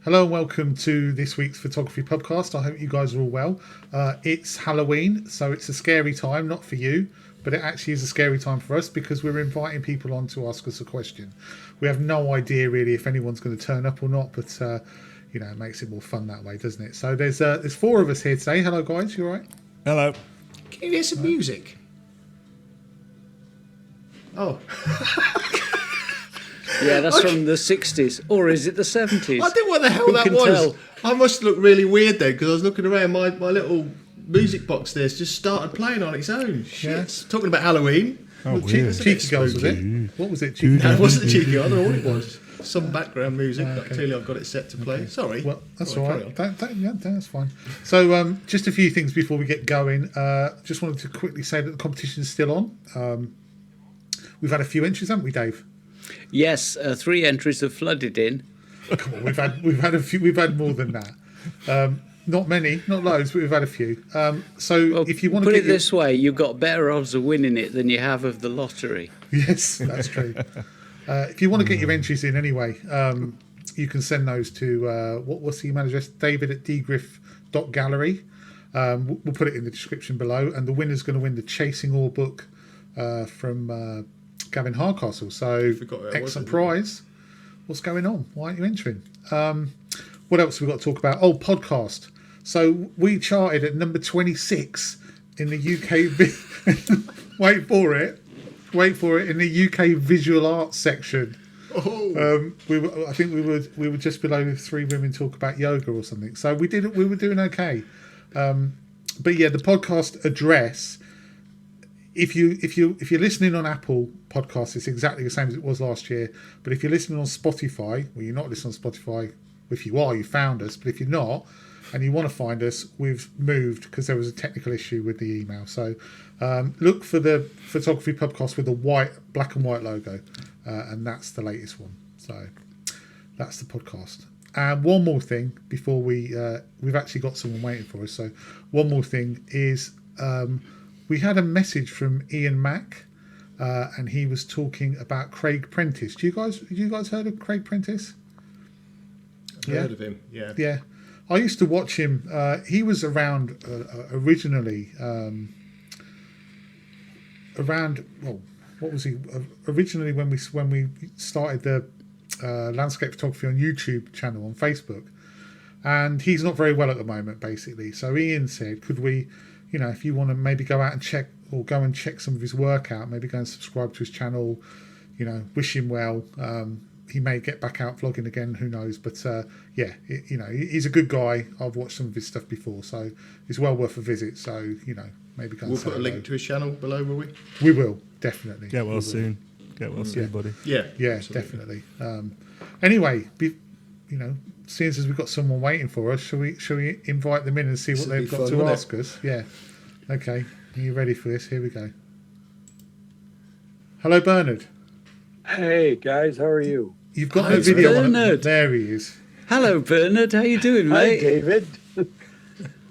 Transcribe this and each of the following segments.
Hello and welcome to this week's Photography Pubcast. I hope you guys are all well. It's Halloween, so it's a scary time, not for you, but it actually is a scary time for us because we're inviting people on to ask us a question. We have no idea really if anyone's going to turn up or not, but it makes it more fun that way, doesn't it? So there's four of us here today. Hello guys, you all right? Hello. Can you hear some music? Oh. Yeah, that's from the 60s. Or is it the 70s? I didn't know what the hell Who that can was. tell? I must look really weird then because I was looking around. My little music box there's just started playing on its own. Shit. Talking about Halloween. Oh, Well, weird. that's a bit Cheeky Girls, was spooky. it? What was it? Cheeky No, it Girls? wasn't cheeky. I don't know what it was. Some background music. But clearly I've got it set to play. Sorry. Well, that's Go all on, right. carry on. That's fine. So, just a few things before we get going. Just wanted to quickly say that the competition is still on. We've had a few entries, haven't we, Dave? Yes, 3 entries have flooded in. Come on, we've had a few. We've had more than that. Not many, not loads, but we've had a few. So, Well, if you want to put get it this way, you've got better odds of winning it than you have of the lottery. yes, that's true. If you want to get your entries in anyway, you can send those to what's the email address? David@dgriff.gallery. We'll put it in the description below, and the winner's going to win the Chasing Ore book from Gavin Hardcastle. So Forgot who it was, excellent didn't I? prize. What's going on? Why aren't you entering? What else have we got to talk about? Oh, podcast. So we charted at number 26 in the UK. Wait for it. In the UK visual arts section. Oh. I think we were just below 3 women talk about yoga or something. So we were doing okay. But yeah, the podcast address. If you're listening on Apple Podcasts, it's exactly the same as it was last year. But if you're listening on Spotify, well, you're not listening on Spotify. If you are, you found us. But if you're not, and you want to find us, we've moved because there was a technical issue with the email. So look for the Photography Podcast with the black and white logo, and that's the latest one. So that's the podcast. And one more thing before we've actually got someone waiting for us. So one more thing is. We had a message from Ian Mack, and he was talking about Craig Prentice. You guys heard of Craig Prentice? I've heard of him. Yeah. Yeah. I used to watch him. He was around originally. What was he? Originally, when we started the landscape photography on YouTube channel on Facebook, and he's not very well at the moment, basically. So Ian said, could we? If you want to maybe go out and check some of his work out, maybe go and subscribe to his channel, wish him well. He may get back out vlogging again, who knows? But he's a good guy. I've watched some of his stuff before, so it's well worth a visit. So, maybe go and We'll say put a hello. link to his channel below, will we? We will, definitely. Get We well will. soon. Get well soon, buddy. Yeah. Yeah, absolutely. definitely. Anyway, seeing as we've got someone waiting for us, shall we invite them in and see what This'll they've be got fun, to won't it? ask us? Yeah. Okay. Are you ready for this? Here we go. Hello, Bernard. Hey guys, how are you? You've got Hi, no video on it. Bernard. There he is. Hello, Bernard. How you doing, Hi, mate? David.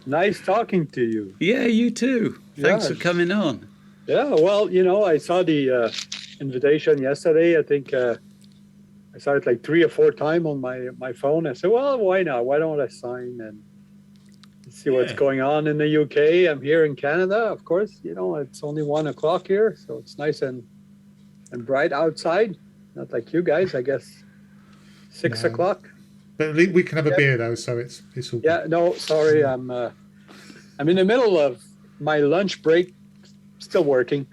Nice talking to you. Yeah, you too. Thanks Yeah. for coming on. Yeah, well, I saw the invitation yesterday. I think I saw it like 3 or 4 times on my phone. I said, well, why not? Why don't I sign and see what's Yeah. going on in the UK? I'm here in Canada, of course. It's only 1 o'clock here, so it's nice and bright outside. Not like you guys, I guess. 6 No. o'clock. But at least we can have a Yeah. beer though, so it's all good. Yeah, no, sorry. I'm in the middle of my lunch break, still working.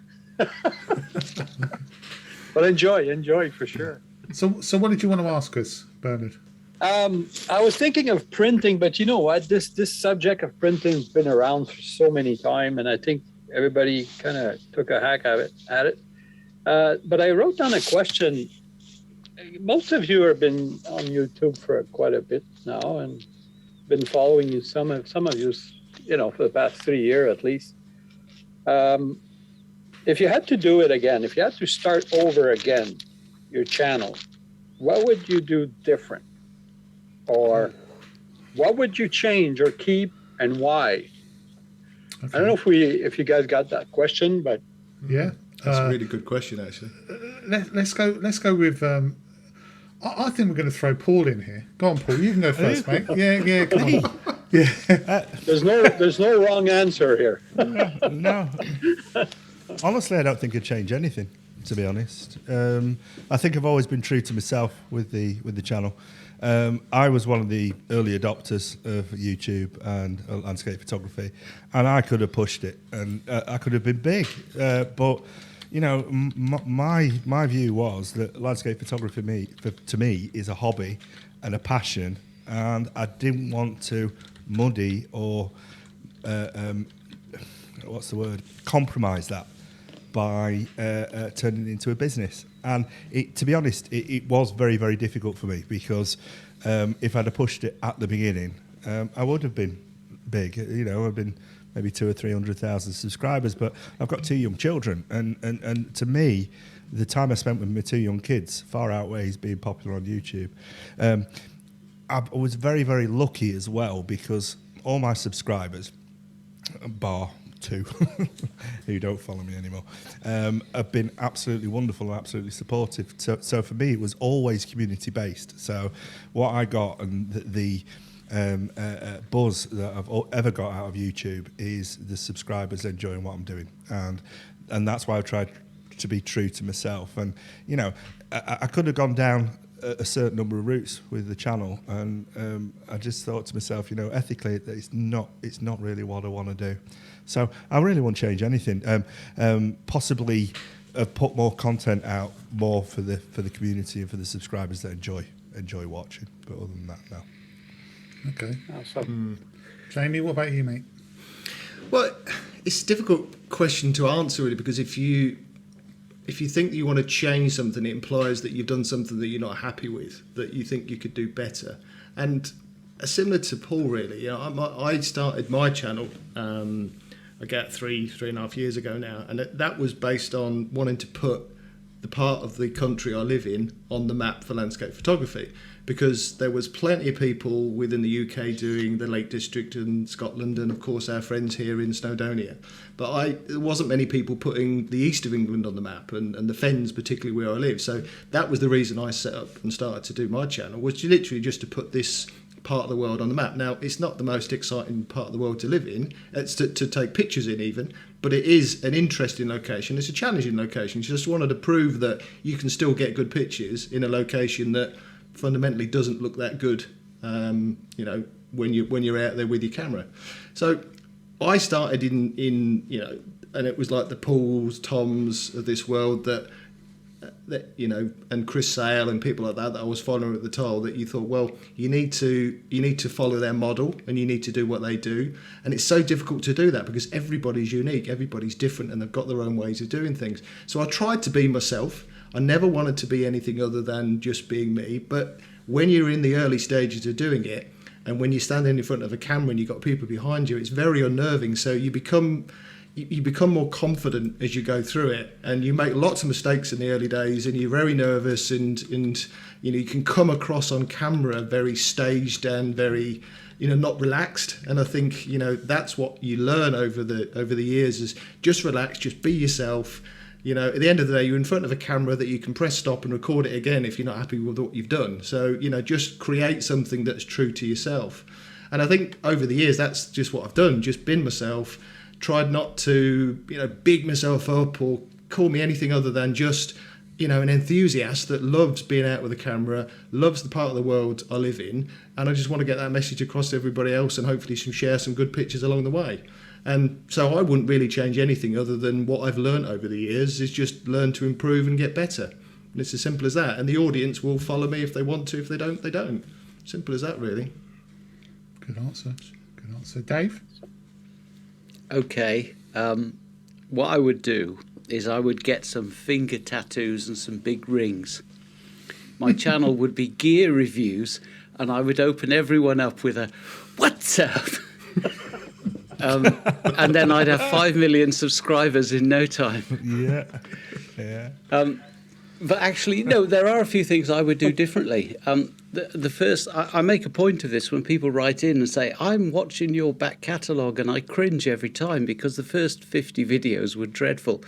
But enjoy for sure. So what did you want to ask us, Bernard? I was thinking of printing, but you know what? This subject of printing has been around for so many times, and I think everybody kind of took a hack at it. But I wrote down a question. Most of you have been on YouTube for quite a bit now, and been following you. Some of you, for the past 3 years at least. If you had to do it again, if you had to start over again, your channel, what would you do different? Or what would you change or keep and why? Okay. I don't know if you guys got that question, but Yeah. That's a really good question, actually. Let's go with. I think we're going to throw Paul in here. Go on, Paul. You can go first, mate. Yeah, come on. Yeah. There's no wrong answer here. No. Honestly, I don't think I'd change anything, to be honest. I think I've always been true to myself with the channel. I was one of the early adopters of YouTube and landscape photography, and I could have pushed it, and I could have been big. But you know, my view was that landscape photography to me is a hobby and a passion, and I didn't want to muddy or compromise that by turning it into a business. And to be honest, it was very, very difficult for me because if I'd have pushed it at the beginning, I would have been big. You know, I've been maybe 200,000 or 300,000 subscribers, but I've got 2 young children, and to me, the time I spent with my 2 young kids far outweighs being popular on YouTube. I was very, very lucky as well because all my subscribers, bar 2 who don't follow me anymore, have been absolutely wonderful and absolutely supportive. So for me, it was always community based. So what I got and the buzz that I've ever got out of YouTube is the subscribers enjoying what I'm doing, and that's why I've tried to be true to myself. And you know, I could have gone down a certain number of routes with the channel, and I just thought to myself, you know, ethically, that it's not really what I want to do. So I really won't change anything. Possibly put more content out, more for the community and for the subscribers that enjoy watching. But other than that, no. Okay. Jamie, what about you, mate? Well, it's a difficult question to answer, really, because if you think that you want to change something, it implies that you've done something that you're not happy with, that you think you could do better. And similar to Paul, really, you know, I started my channel, I get 3.5 years ago now, and that was based on wanting to put the part of the country I live in on the map for landscape photography, because there was plenty of people within the UK doing the Lake District and Scotland, and of course our friends here in Snowdonia. But there wasn't many people putting the east of England on the map, and the Fens, particularly where I live. So that was the reason I set up and started to do my channel, was literally just to put this part of the world on the map. Now, it's not the most exciting part of the world to live in. It's to take pictures in even, but it is an interesting location. It's a challenging location. Just wanted to prove that you can still get good pictures in a location that fundamentally doesn't look that good, you know, when you're out there with your camera. So I started in you know, and it was like the Pauls, Toms of this world that you know, and Chris Sale and people like that I was following at the time, that you thought, well, you need to follow their model and you need to do what they do. And it's so difficult to do that because everybody's unique, everybody's different, and they've got their own ways of doing things. So I tried to be myself. I never wanted to be anything other than just being me. But when you're in the early stages of doing it, and when you're standing in front of a camera and you've got people behind you, it's very unnerving. So you become more confident as you go through it, and you make lots of mistakes in the early days, and you're very nervous, and you know, you can come across on camera very staged and very, you know, not relaxed. And I think, you know, that's what you learn over the years, is just relax, just be yourself. You know, at the end of the day, you're in front of a camera that you can press stop and record it again if you're not happy with what you've done. So, you know, just create something that's true to yourself. And I think over the years, that's just what I've done, just been myself. Tried not to, you know, big myself up or call me anything other than just, you know, an enthusiast that loves being out with a camera, loves the part of the world I live in, and I just want to get that message across to everybody else and hopefully share some good pictures along the way. And so I wouldn't really change anything other than what I've learned over the years, is just learn to improve and get better. And it's as simple as that. And the audience will follow me if they want to. If they don't, they don't. Simple as that, really. Good answer. Good answer. Dave? Okay. What I would do is I would get some finger tattoos and some big rings. My channel would be gear reviews, and I would open everyone up with a "What's up?" And then I'd have 5 million subscribers in no time. Yeah. But actually, no, there are a few things I would do differently. The first, I make a point of this when people write in and say, I'm watching your back catalogue and I cringe every time because the first 50 videos were dreadful.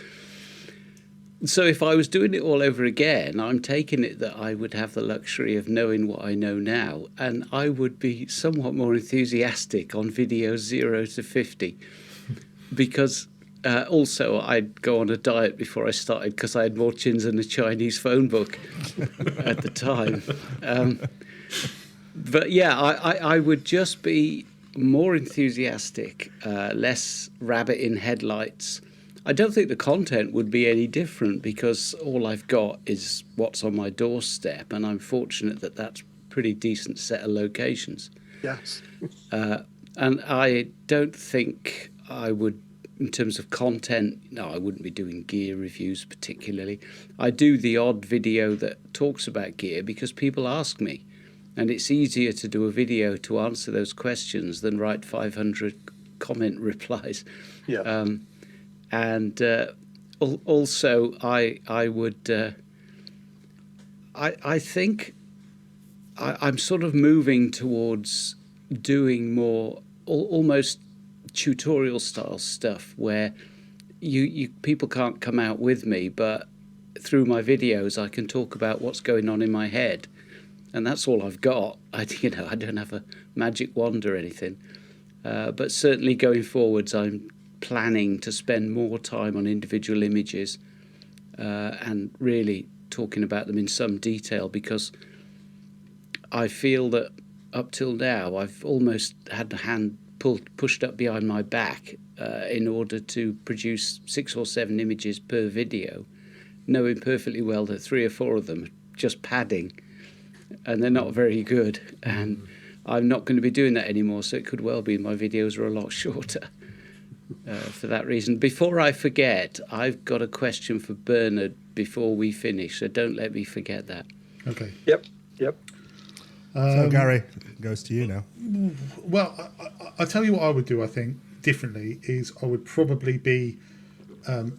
So if I was doing it all over again, I'm taking it that I would have the luxury of knowing what I know now, and I would be somewhat more enthusiastic on videos 0 to 50, because also I'd go on a diet before I started because I had more chins than a Chinese phone book at the time. But yeah, I would just be more enthusiastic, less rabbit in headlights. I don't think the content would be any different because all I've got is what's on my doorstep, and I'm fortunate that that's a pretty decent set of locations. Yes. And I don't think I would, in terms of content, no, I wouldn't be doing gear reviews particularly. I do the odd video that talks about gear because people ask me, and it's easier to do a video to answer those questions than write 500 comment replies. Yeah. And also, I would. I think I'm sort of moving towards doing more almost tutorial style stuff where you people can't come out with me, but through my videos I can talk about what's going on in my head, and that's all I've got. I don't have a magic wand or anything, but certainly going forwards, I'm planning to spend more time on individual images and really talking about them in some detail, because I feel that up till now I've almost had the hand pushed up behind my back in order to produce 6 or 7 images per video, knowing perfectly well that 3 or 4 of them are just padding and they're not very good, and I'm not going to be doing that anymore, so it could well be my videos are a lot shorter. For that reason. Before I forget, I've got a question for Bernard before we finish, so don't let me forget that. Okay. Yep. So Gary, goes to you now. Well, I'll tell you what I would do, I think, differently, is I would probably be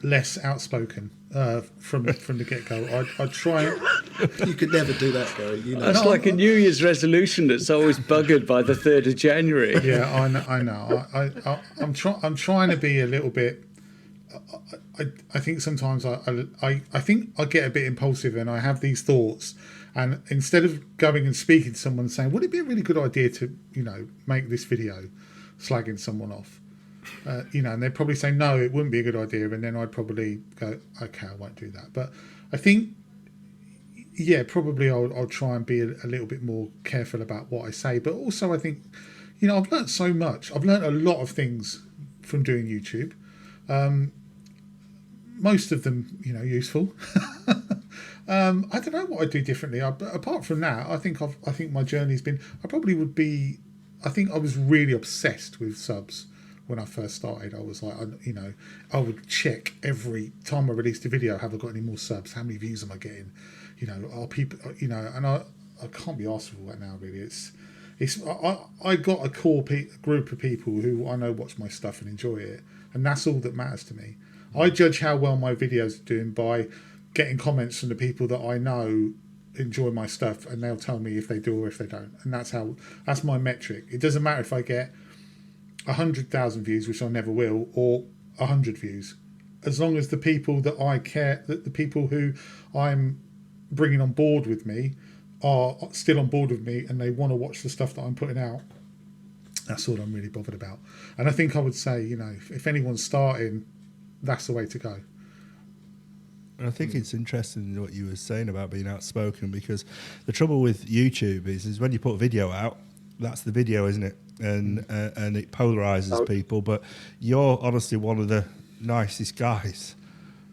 less outspoken from the get-go. I'd try... You could never do that, Gary. You know. That's like a New Year's resolution that's always buggered by the 3rd of January. Yeah, I know. I'm trying to be a little bit... I think sometimes I think I get a bit impulsive and I have these thoughts, and instead of going and speaking to someone saying, would it be a really good idea to, make this video slagging someone off? And they'd probably say, no, it wouldn't be a good idea. And then I'd probably go, okay, I won't do that. But I think, yeah, probably I'll try and be a little bit more careful about what I say. But also I think, I've learned so much. I've learned a lot of things from doing YouTube. Most of them, useful. I don't know what I'd do differently. But apart from that, I think my journey's been. I think I was really obsessed with subs when I first started. I was like, I would check every time I released a video. Have I got any more subs? How many views am I getting? Are people? And I can't be asked for that now. Really, I got a core group of people who I know watch my stuff and enjoy it, and that's all that matters to me. I judge how well my videos are doing by getting comments from the people that I know enjoy my stuff, and they'll tell me if they do or if they don't, and that's my metric. It doesn't matter if I get 100,000 views, which I never will, or 100 views, as long as the people that I care, that the people who I'm bringing on board with me are still on board with me and they want to watch the stuff that I'm putting out. That's all I'm really bothered about. And I think I would say, if anyone's starting, that's the way to go. And I think it's interesting what you were saying about being outspoken, because the trouble with YouTube is when you put a video out, that's the video, isn't it? And it polarizes people. But you're honestly one of the nicest guys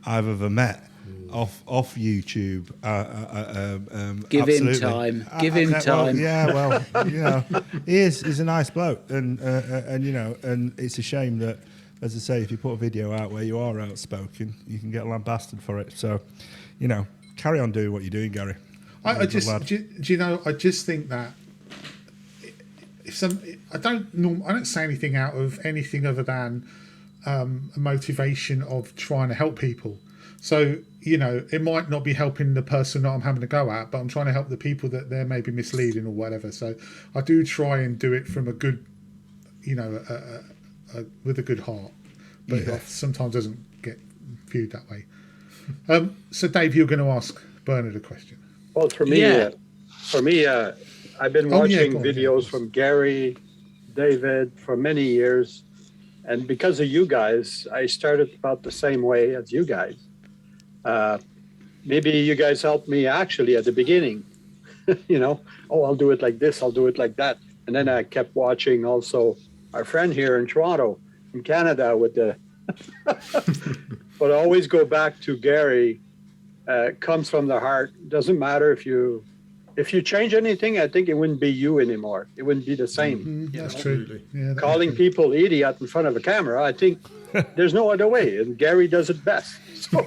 I've ever met off YouTube. Give absolutely. him time. Give him time. Well, he's a nice bloke, and it's a shame that, as I say, if you put a video out where you are outspoken, you can get lambasted for it. So, carry on doing what you're doing, Gary. I just think that I don't say anything out of anything other than a motivation of trying to help people. So, it might not be helping the person that I'm having to go at, but I'm trying to help the people that they're maybe misleading or whatever. So I do try and do it from a good, with a good heart, but it sometimes doesn't get viewed that way. So, Dave, you're going to ask Bernard a question. Well, for me, Yeah. I've been Oh, yeah, watching go on, yeah, videos please. from Gary, David for many years, and because of you guys, I started about the same way as you guys. Maybe you guys helped me actually at the beginning. I'll do it like this, I'll do it like that, and then I kept watching also our friend here in Toronto, in Canada, with the. But I always go back to Gary. Comes from the heart. Doesn't matter if you change anything. I think it wouldn't be you anymore. It wouldn't be the same. That's Absolutely. true. Yeah, that is Calling true. people idiot in front of a camera. I think there's no other way, and Gary does it best. So,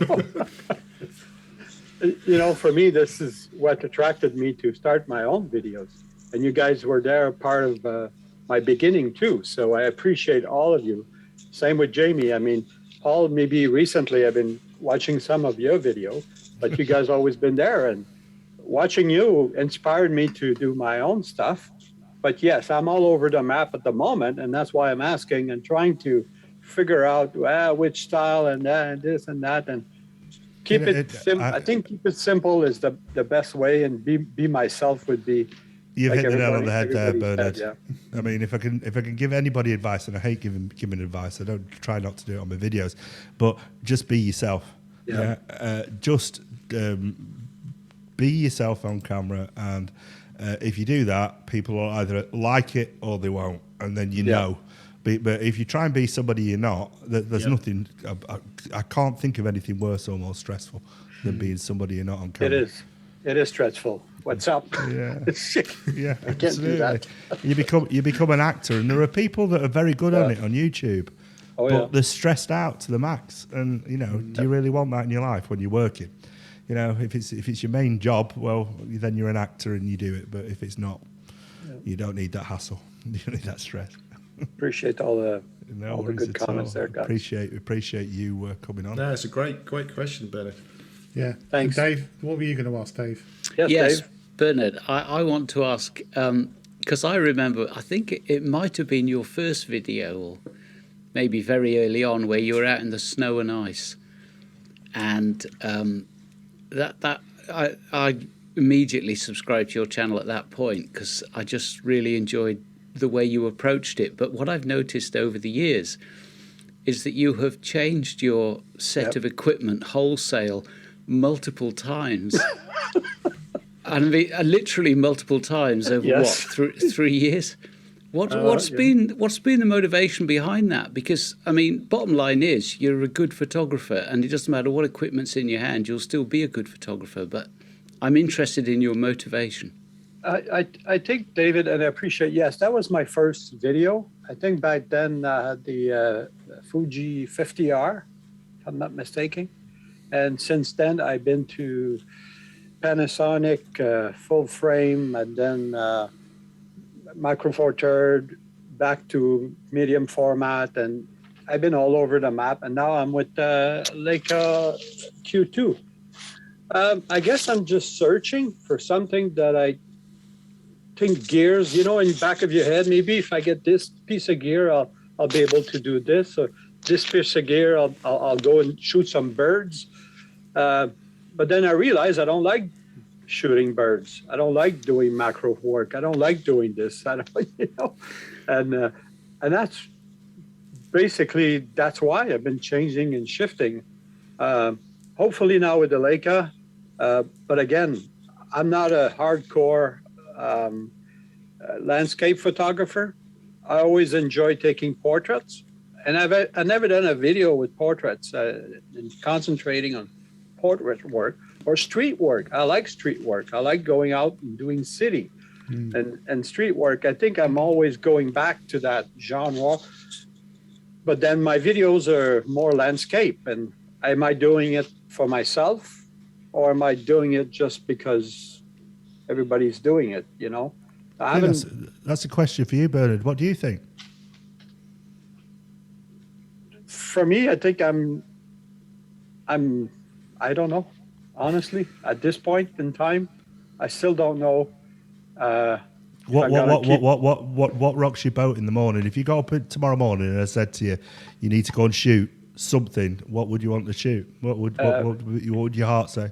for me, this is what attracted me to start my own videos. And you guys were there, part of my beginning too. So I appreciate all of you. Same with Jamie. I mean, Paul, maybe recently I've been watching some of your video, but you guys always been there, and watching you inspired me to do my own stuff. But yes, I'm all over the map at the moment, and that's why I'm asking and trying to figure out which style and that and this and that, and keep it simple. I think keep it simple is the best way, and be myself would be. You've like hit the nail on the head there, everybody Bernard. said, yeah. I mean, if I can give anybody advice, and I hate giving advice, I don't try not to do it on my videos, but just be yourself. Yeah. Just be yourself on camera, and if you do that, people will either like it or they won't, and then you know. But if you try and be somebody you're not, there's nothing. I can't think of anything worse or more stressful than being somebody you're not on camera. It is stressful. What's up? Yeah. Yeah, I can't do that. You become an actor, and there are people that are very good on it on YouTube, but they're stressed out to the max. And do you really want that in your life when you're working? If it's your main job, well, then you're an actor and you do it. But if it's not, you don't need that hassle. You don't need that stress. Appreciate all the worries good at comments all. there, guys. Appreciate you coming on. No, it's a great question, Bernard. Yeah. Thanks. And Dave, what were you going to ask, Dave? Yes, Dave. Bernard, I want to ask, because I remember, I think it might have been your first video, or maybe very early on, where you were out in the snow and ice. And I immediately subscribed to your channel at that point, because I just really enjoyed the way you approached it. But what I've noticed over the years is that you have changed your set of equipment wholesale multiple times. And I mean, literally multiple times over Yes. what, 3 years? What's been the motivation behind that? Because I mean, bottom line is you're a good photographer, and it doesn't matter what equipment's in your hand, you'll still be a good photographer. But I'm interested in your motivation. I think, David, and I appreciate, yes, that was my first video. I think back then I had the Fuji 50R, if I'm not mistaken. And since then, I've been to Panasonic, full frame, and then Micro Four Third, back to medium format. And I've been all over the map. And now I'm with Leica Q2. I guess I'm just searching for something that I think gears, in the back of your head. Maybe if I get this piece of gear, I'll be able to do this. Or this piece of gear, I'll go and shoot some birds. But then I realized I don't like shooting birds. I don't like doing macro work. I don't like doing this. I don't, and that's basically why I've been changing and shifting. Hopefully now with the Leica, but again, I'm not a hardcore landscape photographer. I always enjoy taking portraits, and I've never done a video with portraits and concentrating on portrait work or street work. I like street work. I like going out and doing city and street work. I think I'm always going back to that genre. But then my videos are more landscape. And am I doing it for myself, or am I doing it just because everybody's doing it? I haven't. That's a question for you, Bernard. What do you think? For me, I think I don't know. Honestly, at this point in time, I still don't know. What rocks your boat in the morning? If you go up tomorrow morning and I said to you, you need to go and shoot something, what would you want to shoot? What would your heart say?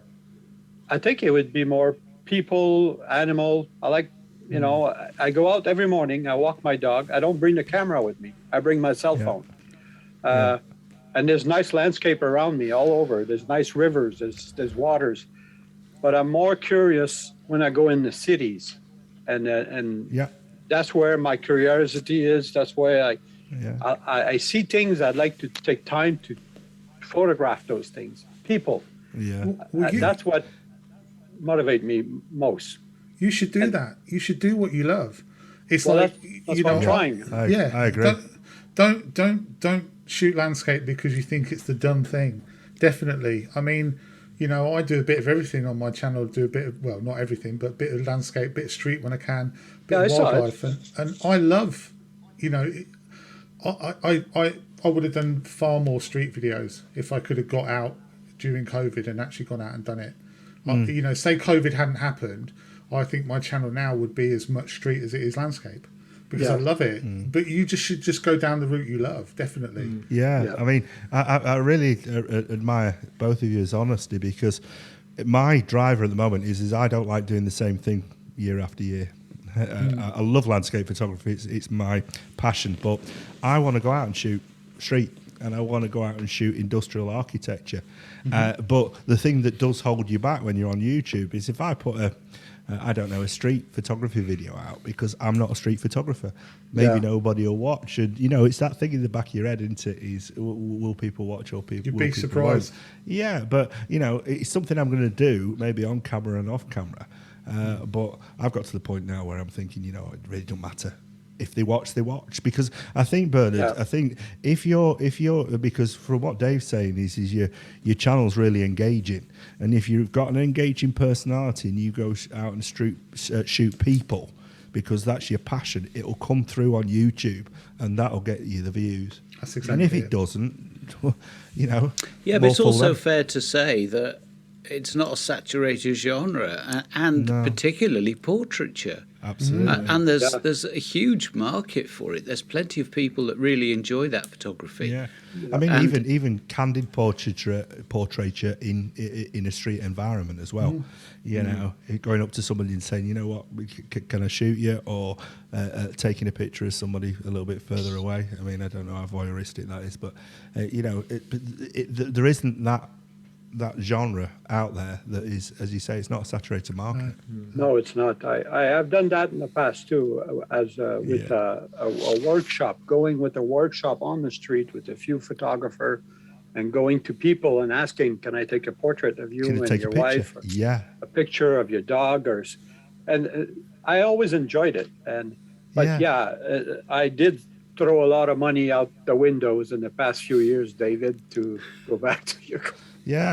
I think it would be more people, animal. I like, I go out every morning. I walk my dog. I don't bring the camera with me. I bring my cell phone. And there's nice landscape around me all over. There's nice rivers. There's waters. But I'm more curious when I go in the cities, and that's where my curiosity is. That's where I see things. I'd like to take time to photograph those things. People. Yeah. That's what motivates me most. You should do that. You should do what you love. It's that's what I'm trying. I agree. Don't shoot landscape because you think it's the done thing. Definitely. I mean, I do a bit of everything on my channel. Do a bit of, well, not everything, but a bit of landscape, bit of street when I can, bit of wildlife, and I love. I would have done far more street videos if I could have got out during COVID and actually gone out and done it. Say COVID hadn't happened, I think my channel now would be as much street as it is landscape, because I love it. But you should just go down the route you love, definitely. I mean, I really admire both of you's honesty, because my driver at the moment is I don't like doing the same thing year after year. I love landscape photography. It's my passion, but I want to go out and shoot street, and I want to go out and shoot industrial architecture. But the thing that does hold you back when you're on YouTube is if I put a street photography video out, because I'm not a street photographer, maybe nobody will watch. And, it's that thing in the back of your head, isn't it? Is, will people watch, or people? You'd be surprised. Yeah, but, it's something I'm going to do, maybe on camera and off camera. But I've got to the point now where I'm thinking, it really don't matter. If they watch, they watch. Because I think, Bernard, if you're because from what Dave's saying is your channel's really engaging, and if you've got an engaging personality and you go out and shoot people, because that's your passion, it'll come through on YouTube and that'll get you the views. That's exactly. And if it doesn't, Yeah, but it's also fair to say that it's not a saturated genre, and particularly portraiture. Absolutely. And there's a huge market for it. There's plenty of people that really enjoy that photography. Yeah, I mean, even candid portraiture in a street environment as well. Going up to somebody and saying, what, can I shoot you, or taking a picture of somebody a little bit further away. I mean, I don't know how voyeuristic that is, but there isn't that genre out there that is, as you say, it's not a saturated market. No, it's not. I have done that in the past too, with a workshop, going with a workshop on the street with a few photographer, and going to people and asking, can I take a portrait of you and your wife? Or a picture of your dog, and I always enjoyed it. I did throw a lot of money out the windows in the past few years, David, to go back to your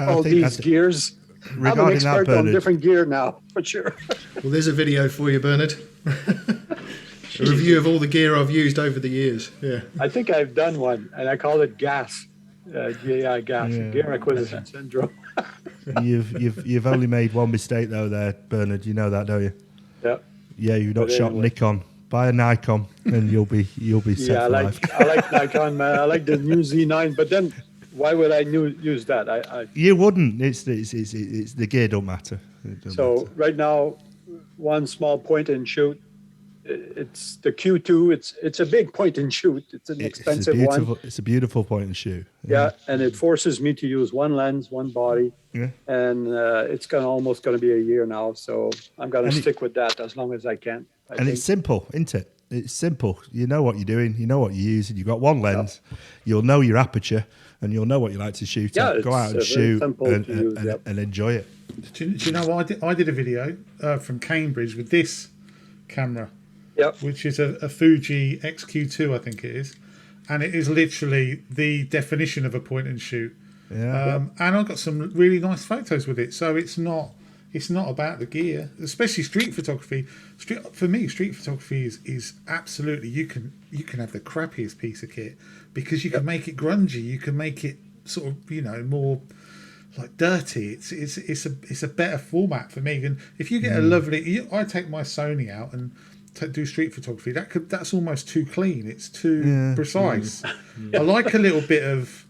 all these gears. I'm an expert on different gear now, for sure. Well, there's a video for you, Bernard. A review of all the gear I've used over the years. Yeah, I think I've done one, and I call it GAS, GI GAS, Gear Acquisition Syndrome. You've only made one mistake though, there, Bernard. You know that, don't you? Yeah. Yeah, you've not shot Nikon. Buy a Nikon, and you'll be set for life. I like Nikon, man. I like the new Z9, but then why would I use that? You wouldn't. It's the gear don't matter. Right now, one small point and shoot. It's the Q2. It's a big point and shoot. It's an expensive one. It's a beautiful point and shoot. Yeah, and it forces me to use one lens, one body. Yeah. And it's almost going to be a year now, so I'm going to stick with that as long as I can. I think. It's simple, isn't it? It's simple. You know what you're doing. You know what you're using. You've got one lens. Yep. You'll know your aperture, and you'll know what you like to shoot. Yeah, go out and shoot and enjoy it. Do you know what I did a video from Cambridge with this camera, which is a Fuji XQ2, I think it is, and it is literally the definition of a point and shoot. Yeah. And I got some really nice photos with it. So it's not about the gear, especially street photography. For me, street photography is absolutely, you can have the crappiest piece of kit, because you can make it grungy, you can make it sort of more like dirty. It's a better format for me. And if you get a lovely, I take my Sony out and do street photography. That's almost too clean. It's too precise. I like a little bit of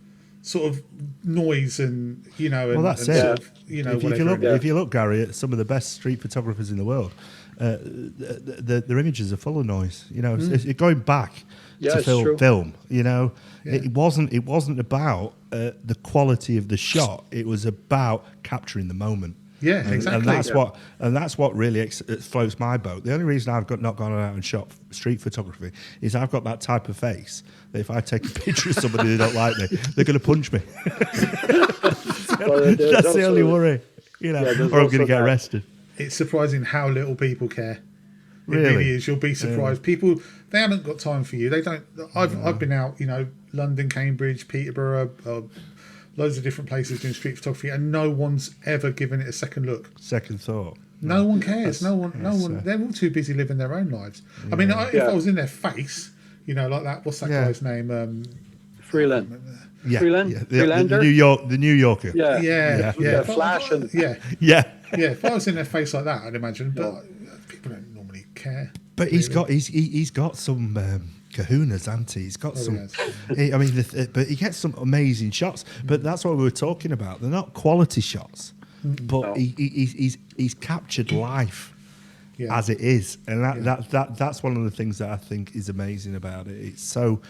sort of noise and Well, that's and it. sort of, If you look, Gary, at some of the best street photographers in the world, their images are full of noise. It's going back to film. It wasn't about the quality of the shot. It was about capturing the moment. Yeah, exactly. And that's what really floats my boat. The only reason I've not gone out and shot street photography is I've got that type of face that if I take a picture of somebody who don't like me, they're going to punch me. That's the only worry, or I'm going to get arrested. It's surprising how little people care. It Really? really is. You'll be surprised. People, they haven't got time for you. They don't. I've been out, London, Cambridge, Peterborough, loads of different places doing street photography, and no one's ever given it a second look. Second thought. No one cares. No one. They're all too busy living their own lives. I mean, if I was in their face, like that. What's that guy's name? Freeland. Yeah, Freelander? The New Yorker. Yeah. The flash and Yeah. If I was in their face like that, I'd imagine. But people don't normally care. But he's got some kahunas, hasn't he? He's got some. But he gets some amazing shots. But that's what we were talking about. They're not quality shots, but he's captured life as it is, and that's one of the things that I think is amazing about it. It's so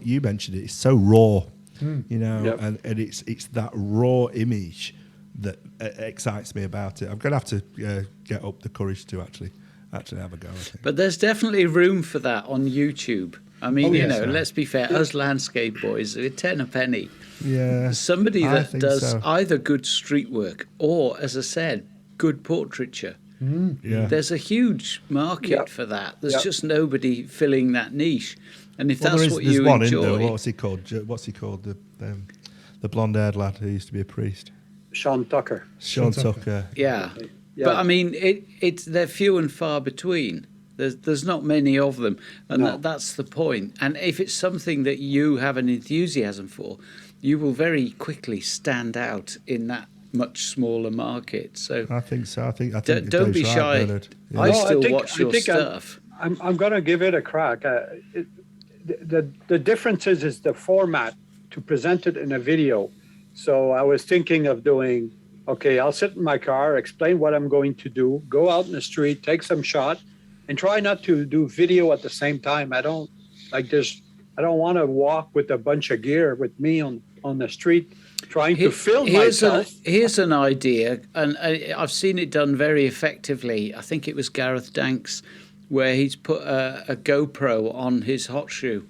you mentioned it. It's so raw, and it's that raw image that excites me about it. I'm going to have to get up the courage to actually have a go. I think. But there's definitely room for that on YouTube. I mean, let's be fair, us landscape boys, we're 10 a penny. Yeah. Somebody that does so. either good street work or, as I said, good portraiture. Yeah. There's a huge market for that. There's just nobody filling that niche. And if that's what you one, enjoy... What's he called? The blonde-haired lad who used to be a priest. Sean Tucker. Sean Tucker. Yeah. But I mean, they're few and far between. There's not many of them, and that's the point. And if it's something that you have an enthusiasm for, you will very quickly stand out in that much smaller market. So I think so. I think don't be shy. Bernard. Yeah. I still watch your stuff. I'm going to give it a crack. The difference is the format to present it in a video. So I was thinking of doing, I'll sit in my car, explain what I'm going to do, go out in the street, take some shot, and try not to do video at the same time. I don't want to walk with a bunch of gear with me on the street trying to film myself. Here's an idea, and I've seen it done very effectively. I think it was Gareth Danks, where he's put a GoPro on his hot shoe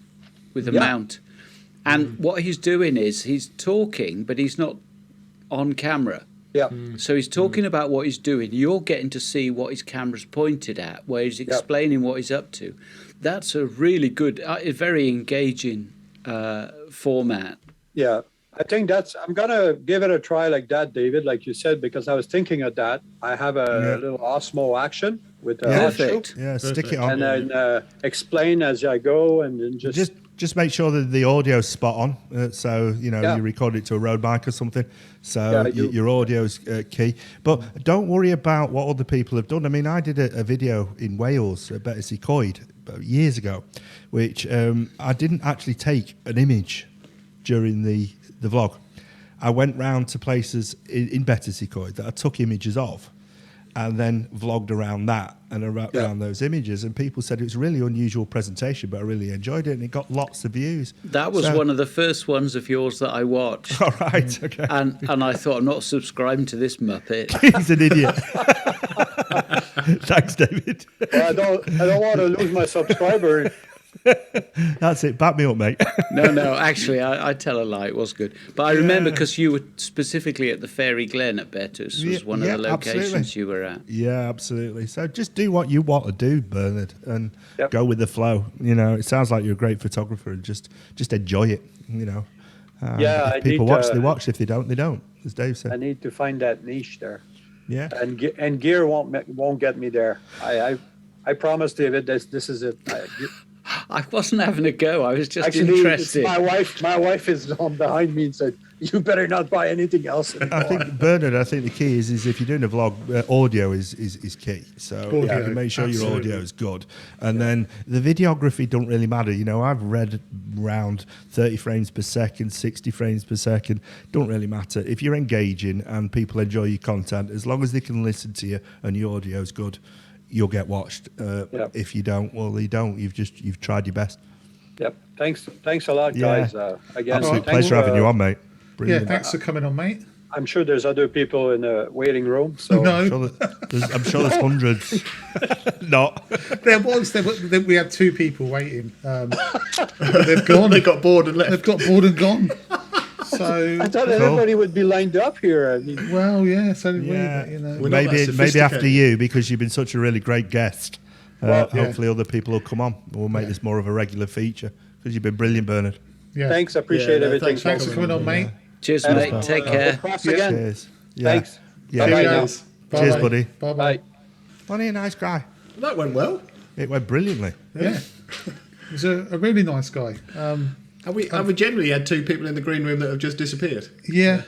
with a mount. And what he's doing is he's talking, but he's not on camera. Yeah. So he's talking about what he's doing. You're getting to see what his camera's pointed at, where he's explaining what he's up to. That's a really good, very engaging format. Yeah. I think I'm going to give it a try like that, David, like you said, because I was thinking of that. I have a little Osmo action with a hot shoe. Yeah, stick it on. And then explain as I go and then just make sure that the audio's spot on. So, you record it to a road bike or something. So your audio's key. But don't worry about what other people have done. I mean, I did a video in Wales at Bettersea Coed years ago, which I didn't actually take an image during the vlog. I went round to places in Bettersea Coed that I took images of, and then vlogged around that and around those images. And people said it was a really unusual presentation, but I really enjoyed it, and it got lots of views. That was one of the first ones of yours that I watched. All right, okay. And I thought, I'm not subscribing to this Muppet. He's an idiot. Thanks, David. Well, I don't want to lose my subscriber. That's it. Back me up, mate. No. Actually, I tell a lie. It was good. But I remember because you were specifically at the Fairy Glen at Bettus was one of the locations you were at. Yeah, absolutely. So just do what you want to do, Bernard, and go with the flow. It sounds like you're a great photographer, and just enjoy it. If people watch, they watch. If they don't, they don't. As Dave said. I need to find that niche there. Yeah. And gear won't get me there. I promise, David. This is it. I wasn't having a go. I was just actually interested. My wife is on behind me and said, you better not buy anything else I anymore. think Bernard. I think the key is if you're doing a vlog, audio is key. So you have to make sure your absolutely. audio is good, and then the videography don't really matter. You know, I've read around 30 frames per second, 60 frames per second. Don't really matter if you're engaging and people enjoy your content. As long as they can listen to you and your audio is good, you'll get watched. If you don't, well, you don't. You've tried your best. Yep. Thanks a lot, Yeah. guys. Again, Absolute thanks, pleasure having you on, mate. Yeah, Brilliant. thanks for coming on, mate. I'm sure there's other people in the waiting room. So No, I'm sure there's hundreds. Not. we had 2 people waiting. They've gone. They got bored and left. They've got bored and gone. So, I thought everybody would be lined up here. I mean, well, yeah, so did Yeah. we, but, you know. We're not that Maybe after sophisticated. you, because you've been such a really great guest. Well, yeah. Hopefully other people will come on. We'll make this more of a regular feature because you've been brilliant, Bernard. Yeah. thanks. I appreciate no, everything. Thanks for coming on, mate. Cheers, And, mate. Take care. Cross again. Cheers. Yeah. Thanks. Yeah. Bye-bye now. Cheers. Cheers, Bye-bye. buddy. Bye-bye. Bye. Wasn't he a nice guy? That went well. It went brilliantly. Yeah. He's a really nice guy. Have we generally had 2 people in the green room that have just disappeared? Yeah.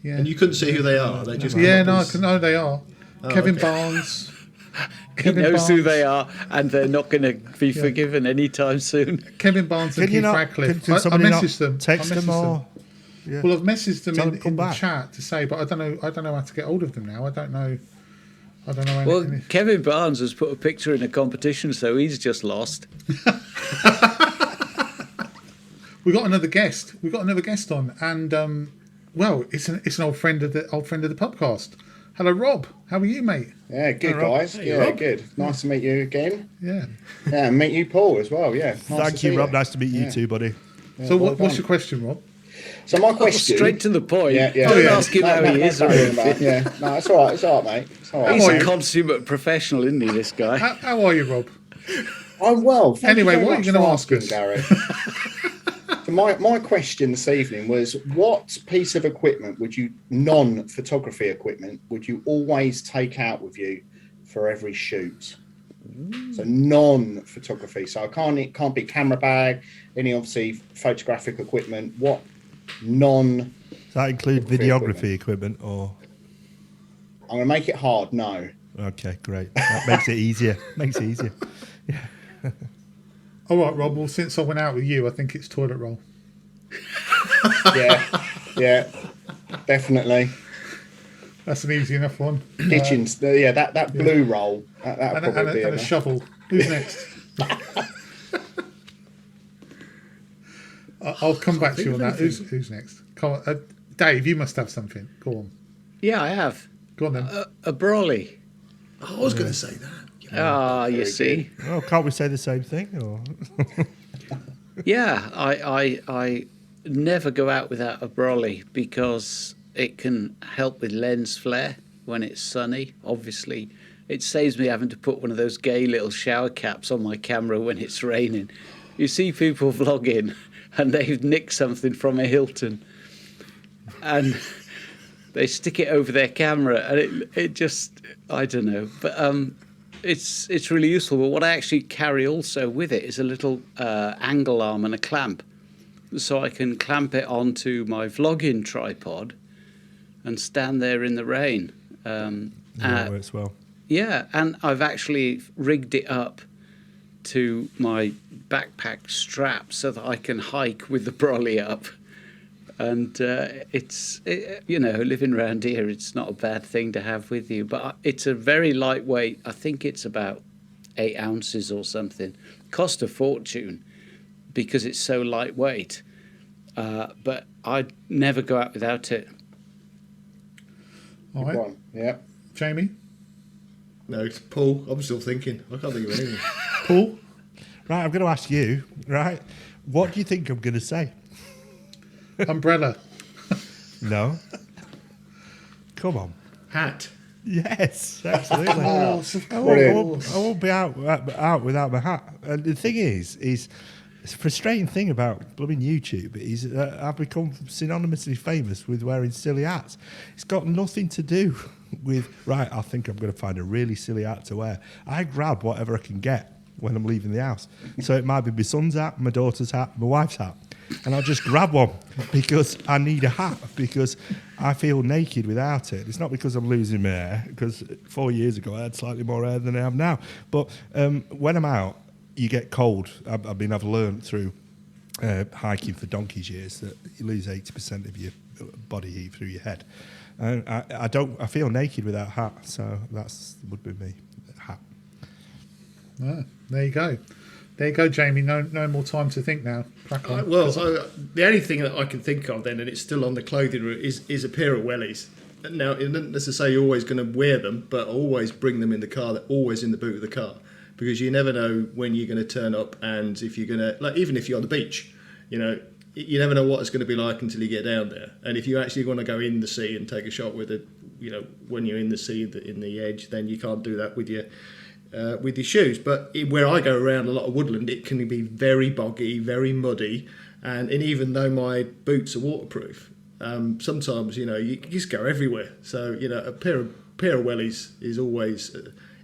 And you couldn't see who they are. They just Yeah, come no, up I as- can know they are. Kevin okay. Barnes. He Kevin knows who Barnes. they are, and they're not going to be forgiven anytime soon. Kevin Barnes and Can you Keith not? Radcliffe. Can I somebody not messaged them. text I them messaged or? Yeah. Well, I've messaged them Tell in them come the back. chat to say, but I don't know how to get hold of them now. I don't know. Well, anything. Kevin Barnes has put a picture in a competition, so he's just lost. We got another guest. We got another guest on, and well, it's an old friend of the Pubcast. Hello, Rob. How are you, mate? Yeah, good Rob. guys. Hey, Yeah, Rob. good. Nice to meet you again. Yeah. Yeah, and meet you, Paul, as well. Yeah. Nice to Thank see you, Rob. Nice to meet you Yeah. too, buddy. Yeah, So, well what's done. your question, Rob? So my question. Straight to the point. Yeah, yeah. Don't Oh, yeah. ask him how he is or worrying about- anything. Yeah, no, it's all right. It's all right, mate. It's all right. He's How are a you? consummate professional, isn't he, this guy? How are you, Rob? I'm well. Thank Anyway, you very what are much you gonna for ask asking, us? Gary. So my question this evening was: what piece of equipment would you, non-photography equipment, would you always take out with you for every shoot? So non-photography. So it can't be camera bag, any obviously photographic equipment. What non? Does that include videography equipment or? I'm going to make it hard. No. Okay, great. That makes it easier. Makes it easier. All right, Rob. Well, since I went out with you, I think it's toilet roll. Yeah, definitely. That's an easy enough one. Kitchens. Yeah, that blue roll. That'll And probably be a enough. shovel. Who's next? I'll come back to you on that. Who's next? Come on, Dave, you must have something. Go on. Yeah, I have. Go on then. A brolly. I was going to say that. Ah, you see. Oh, can't we say the same thing? Or? Yeah, I never go out without a brolly because it can help with lens flare when it's sunny. Obviously, it saves me having to put one of those gay little shower caps on my camera when it's raining. You see people vlogging and they've nicked something from a Hilton and they stick it over their camera and it just, I don't know. But it's really useful. But what I actually carry also with it is a little angle arm and a clamp. So I can clamp it onto my vlogging tripod and stand there in the rain. That works well. Yeah, and I've actually rigged it up to my backpack strap so that I can hike with the brolly up. And living around here, it's not a bad thing to have with you. But it's a very lightweight. I think it's about 8 ounces or something. Cost a fortune because it's so lightweight. But I'd never go out without it. All Good right, one. Yeah. Jamie, No, it's Paul. I'm still thinking. I can't think of anything. Paul, Right, I'm going to ask you, right, what do you think I'm going to say? umbrella. No? Come on. Hat. Yes, absolutely. Oh, I won't be out without my hat. And the thing is it's a frustrating thing about blooming YouTube is I've become synonymously famous with wearing silly hats. It's got nothing to do with, right, I think I'm going to find a really silly hat to wear. I grab whatever I can get when I'm leaving the house. So it might be my son's hat, my daughter's hat, my wife's hat. and I'll just grab one because I need a hat because I feel naked without it. It's not because I'm losing my hair, because 4 years ago I had slightly more hair than I have now. But when I'm out, you get cold. I've learned through hiking for donkey's years that you lose 80% of your body heat through your head. And I feel naked without a hat, so would be me, hat. Ah, there you go. There you go, Jamie. No more time to think now. Crack on. The only thing that I can think of then, and it's still on the clothing route, is a pair of wellies. Now, it isn't necessarily you're always going to wear them, but always bring them in the car. They're always in the boot of the car, because you never know when you're going to turn up, and if you're going to, like, even if you're on the beach, you know, you never know what it's going to be like until you get down there. And if you actually want to go in the sea and take a shot with it, you know, when you're in the sea, in the edge, then you can't do that with your shoes. But where I go around a lot of woodland, it can be very boggy, very muddy, and even though my boots are waterproof, sometimes, you know, you just go everywhere. So, you know, a pair of wellies is always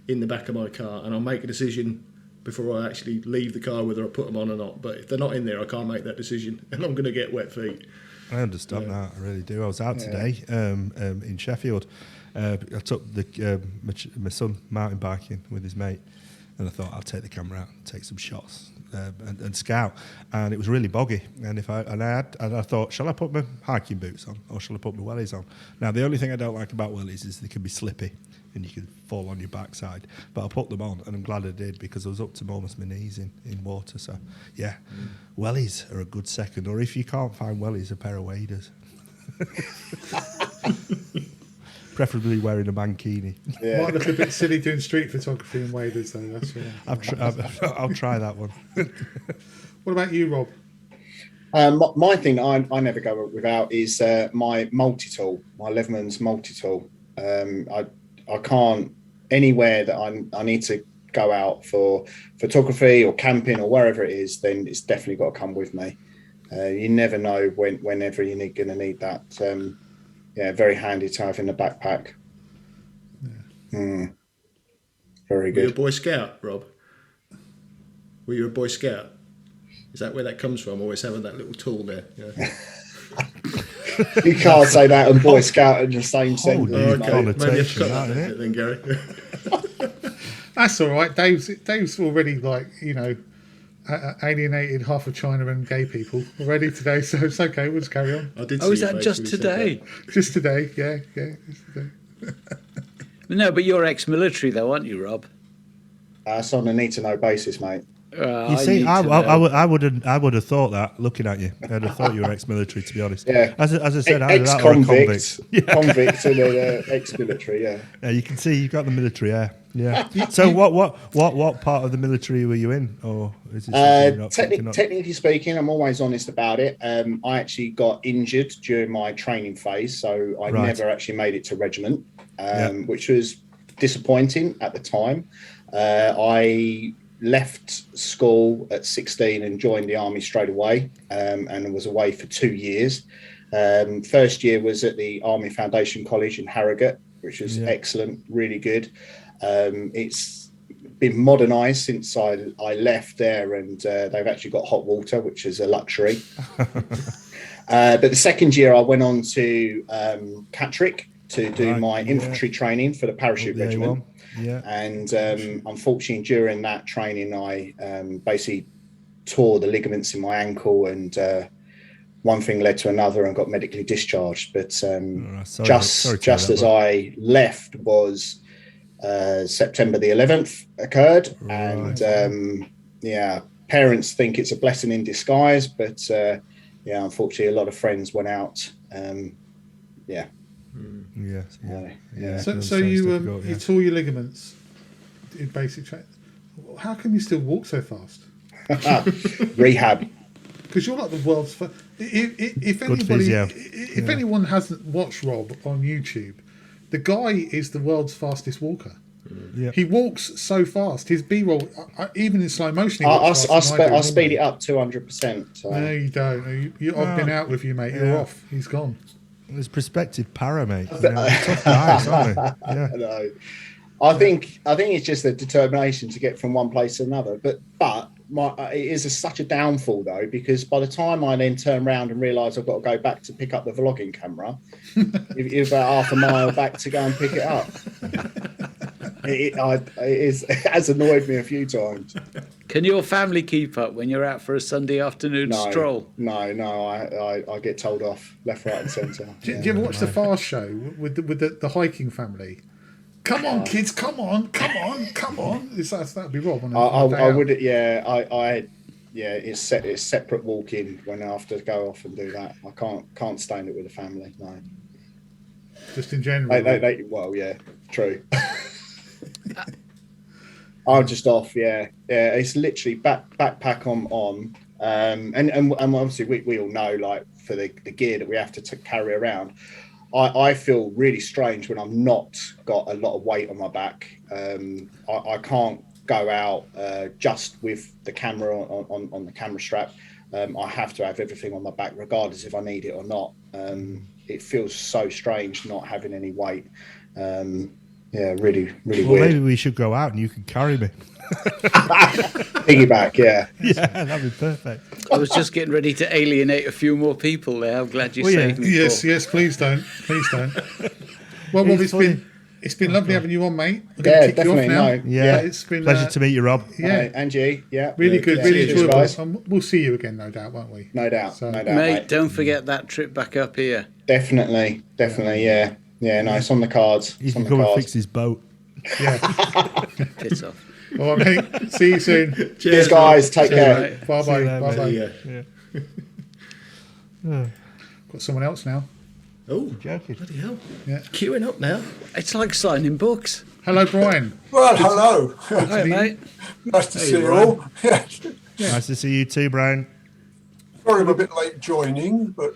in the back of my car, and I'll make a decision before I actually leave the car whether I put them on or not. But if they're not in there, I can't make that decision, and I'm going to get wet feet. I understand that, I really do. I was out today in Sheffield. I took my son mountain biking with his mate, and I thought I'll take the camera out and take some shots and scout. And it was really boggy. And I thought, shall I put my hiking boots on or shall I put my wellies on? Now, the only thing I don't like about wellies is they can be slippy and you can fall on your backside. But I put them on, and I'm glad I did, because I was up to almost my knees in water. So, yeah, wellies are a good second. Or if you can't find wellies, a pair of waders. Preferably wearing a mankini. Yeah. Might look a bit silly doing street photography in waders, though. That's I'll try that one. What about you, Rob? My thing I never go without is my multi-tool, my Leatherman's multi-tool. I can't, anywhere that I need to go out for photography or camping or wherever it is, then it's definitely got to come with me. You never know whenever you're going to need that. Very handy to have in the backpack. Very good. Were you a Boy Scout, Rob? Were you a Boy Scout? Is that where that comes from? Always having that little tool there. Yeah. You can't say that and Boy Scout in the same sentence. Okay, maybe I've cut that then, Gary. That's all right. Dave's already, like, you know, alienated half of China and gay people already today, so it's okay. We'll just carry on. Is that just today? Just today, yeah. Just today. No, but you're ex-military, though, aren't you, Rob? It's on a need-to-know basis, mate. You see, I would have thought that, looking at you. I'd have thought you were ex-military, to be honest. Yeah. As I said, ex-convict. Convict and ex-military, yeah. Yeah, you can see you've got the military air. Yeah. So what part of the military were you in? Or is it technically speaking, I'm always honest about it. I actually got injured during my training phase, so I never actually made it to regiment, which was disappointing at the time. I left school at 16 and joined the army straight away, and was away for 2 years. First year was at the Army Foundation College in Harrogate, which was excellent, really good. It's been modernised since I left there, and they've actually got hot water, which is a luxury. But the second year I went on to Catterick to do my infantry training for the parachute regiment. Yeah. And unfortunately, during that training, I basically tore the ligaments in my ankle, and one thing led to another, and got medically discharged. But just as I left was September the 11th occurred, and parents think it's a blessing in disguise, but unfortunately, a lot of friends went out. So you tore your ligaments in basic training. How come you still walk so fast? Rehab. Because you're like the world's first. If anyone hasn't watched Rob on YouTube, the guy is the world's fastest walker. Yeah. He walks so fast. His B-roll, even in slow motion, I speed it up 200%. So. No, you don't. I've been out with you, mate. You're off. He's gone. There's prospective para, mate. Tough guys, aren't they? Yeah. No. I think it's just a determination to get from one place to another. But it is such a downfall though, because by the time I then turn around and realise I've got to go back to pick up the vlogging camera, you're about half a mile back to go and pick it up. It has annoyed me a few times. Can your family keep up when you're out for a Sunday afternoon stroll? No, I get told off left, right, and centre. Do you ever watch the Fast Show with the hiking family? Come on, kids! Come on! That'd be Rob. I would. Yeah, It's separate walking when I have to go off and do that. I can't stand it with the family. No. Just in general. Well, yeah, true. I'm just off. Yeah. It's literally backpack on. And obviously we all know, like, for the gear that we have to carry around. I feel really strange when I've not got a lot of weight on my back. I can't go out just with the camera on the camera strap. I have to have everything on my back, regardless if I need it or not. It feels so strange not having any weight. Really well, weird. Maybe we should go out and you can carry me. Piggyback, yeah. Yeah, that'd be perfect. I was just getting ready to alienate a few more people there. I'm glad you saved me. Yes, please don't. Well, Rob, it's been lovely having you on, mate. Yeah, definitely. No. Yeah, it's been pleasure to meet you, Rob. Yeah, Angie. Yeah, really good, really cheers, enjoyable. guys. We'll see you again, no doubt, won't we? No doubt, mate. Don't forget that trip back up here. Definitely. Yeah. No, it's on the cards. He can come and fix his boat. Yeah. Piss off. All right, mate. See you soon. Cheers, guys. Take care. Bye. Yeah. Got someone else now. Oh, Joking. bloody hell. Yeah. Queuing up now. It's like signing books. Hello, Brian. Well, hello. Hi, mate. Nice to see you all. Yes. Nice to see you too, Brian. Sorry I'm a bit late joining, but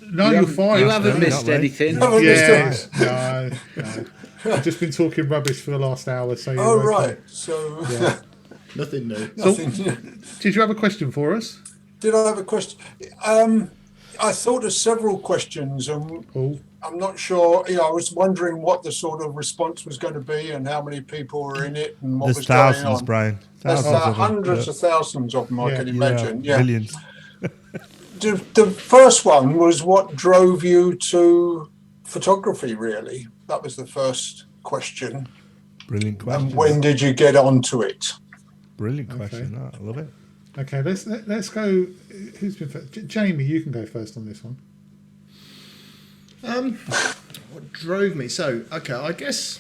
No, you're fine. You haven't No, missed not really. anything. haven't missed it. No. I've just been talking rubbish for the last hour. So Oh, you're okay. right. So, Nothing new. nothing. Did you have a question for us? Did I have a question? I thought of several questions, and Oh, I'm not sure. I was wondering what the sort of response was going to be and how many people were in it and what There's was going thousands, on. Brian. There's Thousands of them. hundreds of thousands of them, I Yeah. can imagine. Yeah. Millions. The first one was what drove you to photography, really? That was the first question. Brilliant question. And when did you get onto it? Brilliant question. I love it. okay. Let's go. Who's been first? Jamie, you can go first on this one. What drove me? So, okay, I guess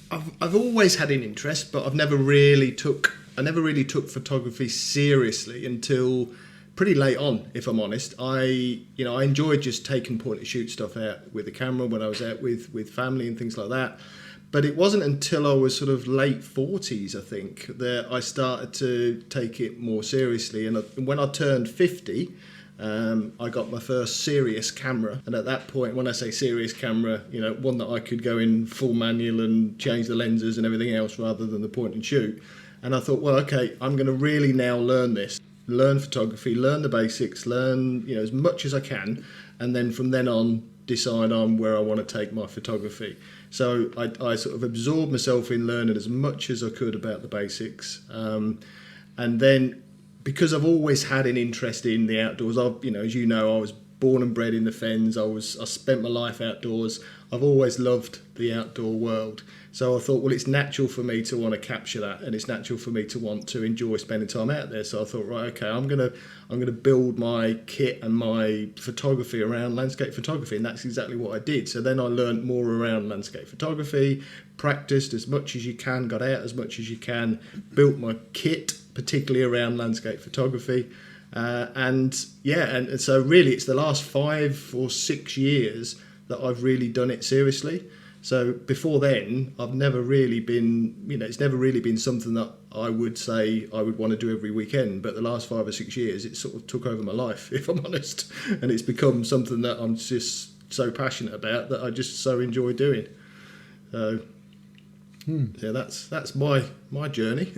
I've always had an interest, but I never really took photography seriously until pretty late on, if I'm honest. I enjoyed just taking point and shoot stuff out with the camera when I was out with family and things like that. But it wasn't until I was sort of late 40s, I think, that I started to take it more seriously. And when I turned 50, I got my first serious camera. And at that point, when I say serious camera, one that I could go in full manual and change the lenses and everything else rather than the point and shoot. And I thought, well, okay, I'm going to really now learn this. Learn photography, learn the basics, learn as much as I can. And then from then on, decide on where I want to take my photography. So I sort of absorbed myself in learning as much as I could about the basics. And then because I've always had an interest in the outdoors, as you know, I was born and bred in the Fens. I spent my life outdoors. I've always loved the outdoor world. So I thought, well, it's natural for me to want to capture that, and it's natural for me to want to enjoy spending time out there. So I thought, right, okay, I'm gonna build my kit and my photography around landscape photography, and that's exactly what I did. So then I learned more around landscape photography, practiced as much as you can, got out as much as you can, built my kit particularly around landscape photography, and so really it's the last 5 or 6 years that I've really done it seriously. So before then, I've never really been, it's never really been something that I would say I would want to do every weekend. But the last 5 or 6 years, it sort of took over my life, if I'm honest. And it's become something that I'm just so passionate about that I just so enjoy doing. So, yeah, that's my journey.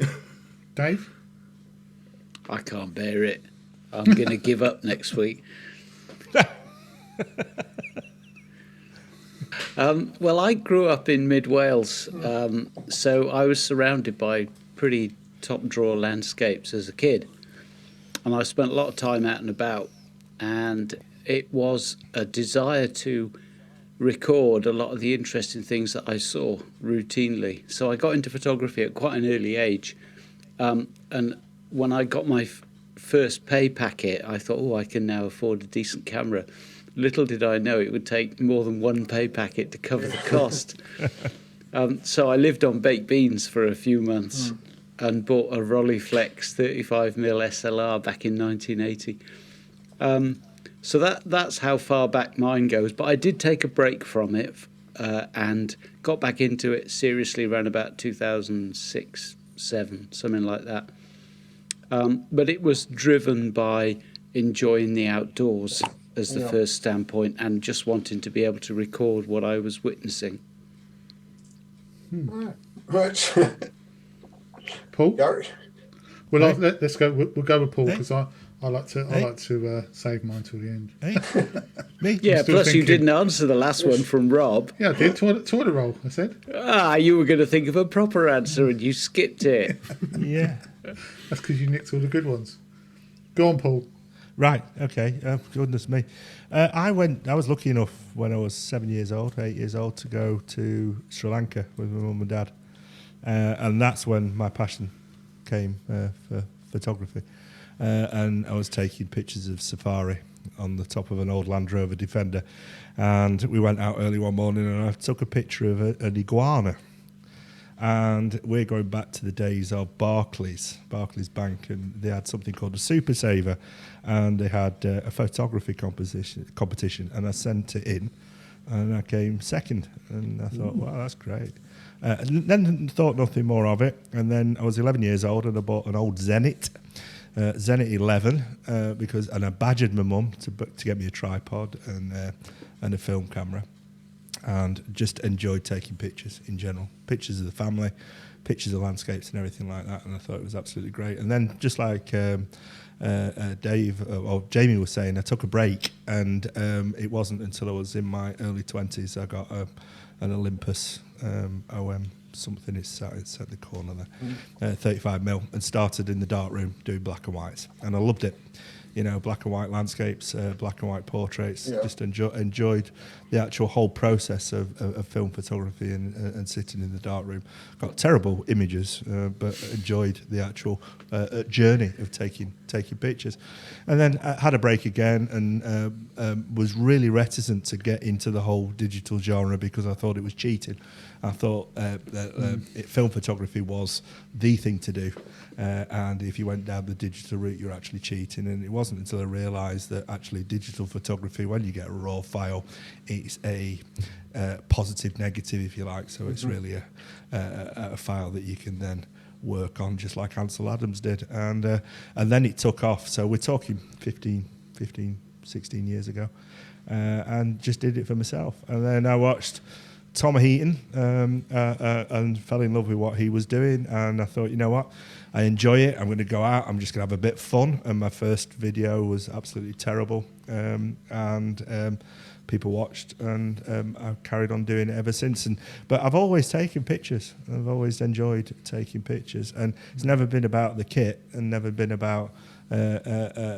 Dave? I can't bear it. I'm going to give up next week. Well, I grew up in mid Wales, so I was surrounded by pretty top draw landscapes as a kid, and I spent a lot of time out and about, and it was a desire to record a lot of the interesting things that I saw routinely. So I got into photography at quite an early age, and when I got my first pay packet, I thought, oh, I can now afford a decent camera. Little did I know it would take more than one pay packet to cover the cost. So I lived on baked beans for a few months and bought a Rolleiflex 35mm SLR back in 1980. So that's how far back mine goes. But I did take a break from it and got back into it seriously around about 2006, 7, something like that. But it was driven by enjoying the outdoors as the first standpoint and just wanting to be able to record what I was witnessing. Right. Paul? Gary. Well, let's go. We'll go with Paul because I like to save mine till the end. Hey, me? Yeah, still plus you thinking. didn't answer the last one from Rob. Yeah, I did. Toilet roll, I said. You were going to think of a proper answer and you skipped it. Yeah. That's because you nicked all the good ones. Go on, Paul. Right. Okay. Goodness me. I was lucky enough when I was 8 years old, to go to Sri Lanka with my mum and dad, and that's when my passion came for photography. And I was taking pictures of safari on the top of an old Land Rover Defender, and we went out early one morning, and I took a picture of an iguana. And we're going back to the days of Barclays Bank, and they had something called a Super Saver, and they had a photography competition, and I sent it in, and I came second, and I thought, wow, that's great. And then thought nothing more of it, and then I was 11 years old, and I bought an old Zenit 11, and I badgered my mum to get me a tripod and a film camera. And just enjoyed taking pictures in general, pictures of the family, pictures of landscapes and everything like that. And I thought it was absolutely great. And then just like Jamie was saying, I took a break, and it wasn't until I was in my early 20s I got an Olympus OM something. It's sat in the corner there, 35mm, and started in the dark room doing black and whites, and I loved it. You know, black and white landscapes, black and white portraits. Yeah. Just enjoyed the actual whole process of film photography and sitting in the dark room. Got terrible images, but enjoyed the actual journey of taking pictures. And then I had a break again, and was really reticent to get into the whole digital genre because I thought it was cheating. I thought film photography was the thing to do, and if you went down the digital route, you're actually cheating. And it wasn't until I realised that actually digital photography, when you get a raw file, it's a positive, negative, if you like. So it's really a file that you can then work on, just like Ansel Adams did. And then it took off. So we're talking 15, 16 years ago, and just did it for myself. And then I watched Tom Heaton and fell in love with what he was doing, and I thought, you know what, I enjoy it, I'm going to go out, I'm just going to have a bit of fun. And my first video was absolutely terrible, and people watched, and I've carried on doing it ever since. But I've always taken pictures, I've always enjoyed taking pictures, and it's never been about the kit and never been about the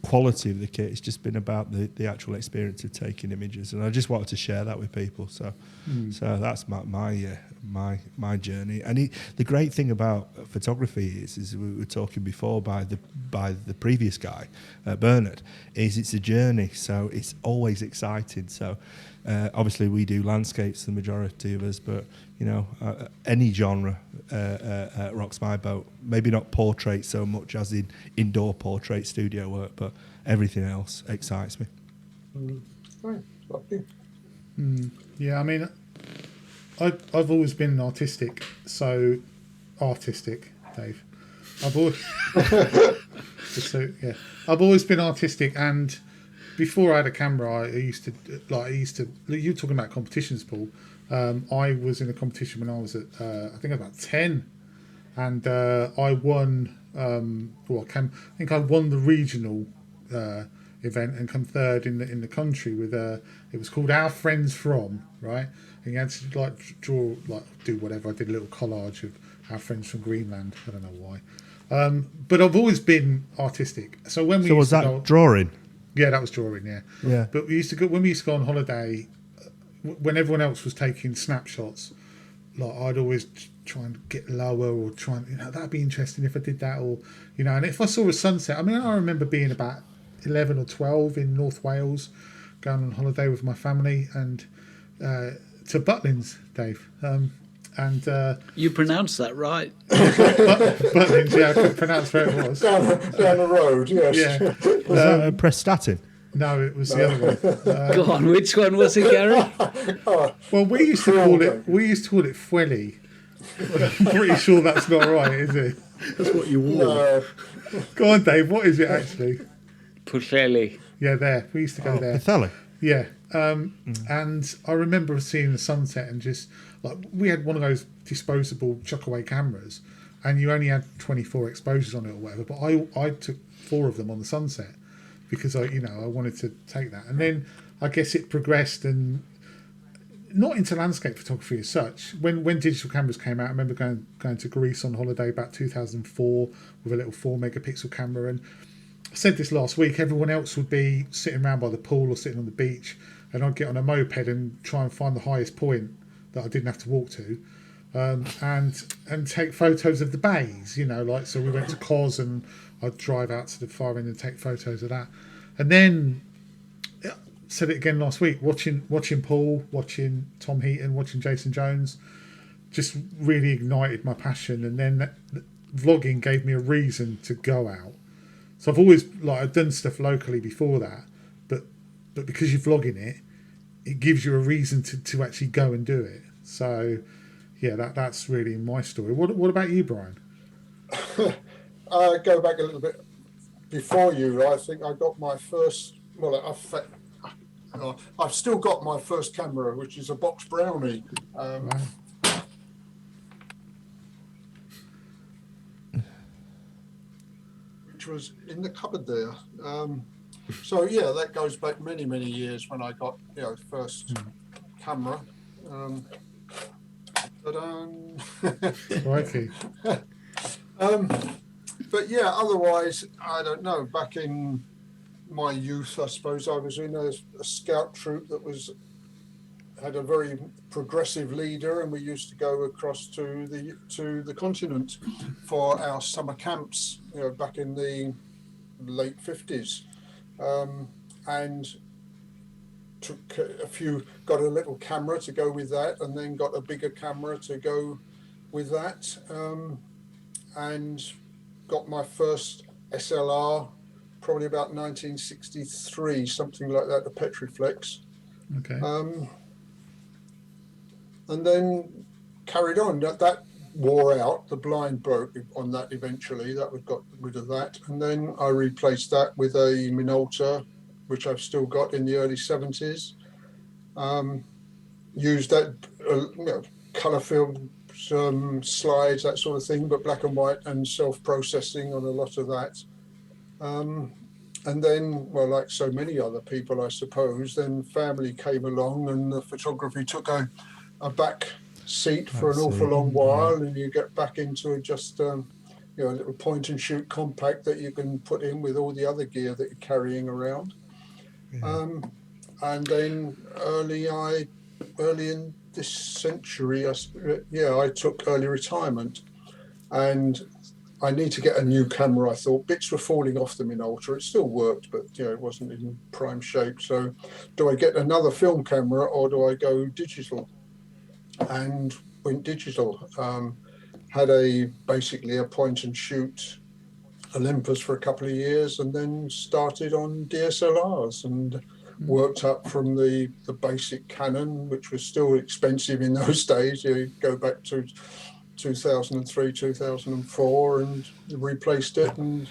quality of the kit. It's just been about the actual experience of taking images, and I just wanted to share that with people. So that's my journey. And the great thing about photography is we were talking before by the previous guy, Bernard, is it's a journey. So it's always exciting. So obviously we do landscapes, the majority of us, but you know, any genre rocks my boat. Maybe not portrait so much as in indoor portrait studio work, but everything else excites me. Right. Lovely. Yeah, I mean, I've always been artistic, Dave. I've always, I've always been artistic, and before I had a camera, I used to. You were talking about competitions, Paul. I was in a competition when I was at, I think about 10, and I won. I think I won the regional event and come third in the country with it was called Our Friends From, right? And you had to do whatever. I did a little collage of have friends from Greenland. I don't know why. But I've always been artistic. So when we So used was to that go, drawing? yeah, that was drawing. Yeah. Yeah. But we used to go when we used to go on holiday. When everyone else was taking snapshots, like I'd always try and get lower or try and, that'd be interesting if I did that, or and if I saw a sunset. I mean, I remember being about 11 or 12 in North Wales, going on holiday with my family and to Butlins, Dave. You pronounced that right. Butlins, yeah, I couldn't pronounce where it was. Down the road, yes. Yeah. Was that Prestatin? No, it was the other one. Go on, which one was it, Gary? Well, we used to call it Fwelly. I'm pretty sure that's not right, is it? That's what you wore. No. Go on, Dave. What is it actually? Pwllheli. Yeah, there. We used to go there. Pwllheli. Yeah. And I remember seeing the sunset and just like we had one of those disposable chuck away cameras, and you only had 24 exposures on it or whatever. But I took 4 of them on the sunset because I wanted to take that. And then I guess it progressed and not into landscape photography as such. When digital cameras came out, I remember going to Greece on holiday about 2004 with a little 4 megapixel camera. And I said this last week, everyone else would be sitting around by the pool or sitting on the beach, and I'd get on a moped and try and find the highest point that I didn't have to walk to, and take photos of the bays, so we went to Cos and I'd drive out to the far end and take photos of that. And then said it again last week, watching Paul, watching Tom Heaton, watching Jason Jones, just really ignited my passion. And then vlogging gave me a reason to go out. So I've always I've done stuff locally before that, but because you're vlogging it gives you a reason to actually go and do it. So yeah, that's really my story. What about you, Brian? I go back a little bit before you. I think I got my first. Well, I've still got my first camera, which is a box brownie. Wow. Which was in the cupboard there. So yeah, that goes back many, many years when I got first camera. Crikey. But yeah, otherwise, I don't know. Back in my youth, I suppose I was in a scout troop that had a very progressive leader, and we used to go across to the continent for our summer camps. Back in the late 50s, and took got a little camera to go with that, and then got a bigger camera to go with that, and got my first SLR probably about 1963, something like that, the Petriflex. Okay. And then carried on. That wore out. The blind broke on that eventually. That got rid of that. And then I replaced that with a Minolta, which I've still got in the early 70s. Used that, colour film, slides, that sort of thing, but black and white and self-processing on a lot of that. And then, well, like so many other people, I suppose, then family came along and the photography took a back seat for an awful long while, and you get back into just a little point and shoot compact that you can put in with all the other gear that you're carrying around. And then early in this century, I took early retirement, and I need to get a new camera. I thought bits were falling off the Minolta. It still worked, but it wasn't in prime shape. So, do I get another film camera or do I go digital? And went digital. Had basically a point and shoot Olympus for a couple of years, and then started on DSLRs and worked up from the basic Canon, which was still expensive in those days. You go back to 2003, 2004, and replaced it, and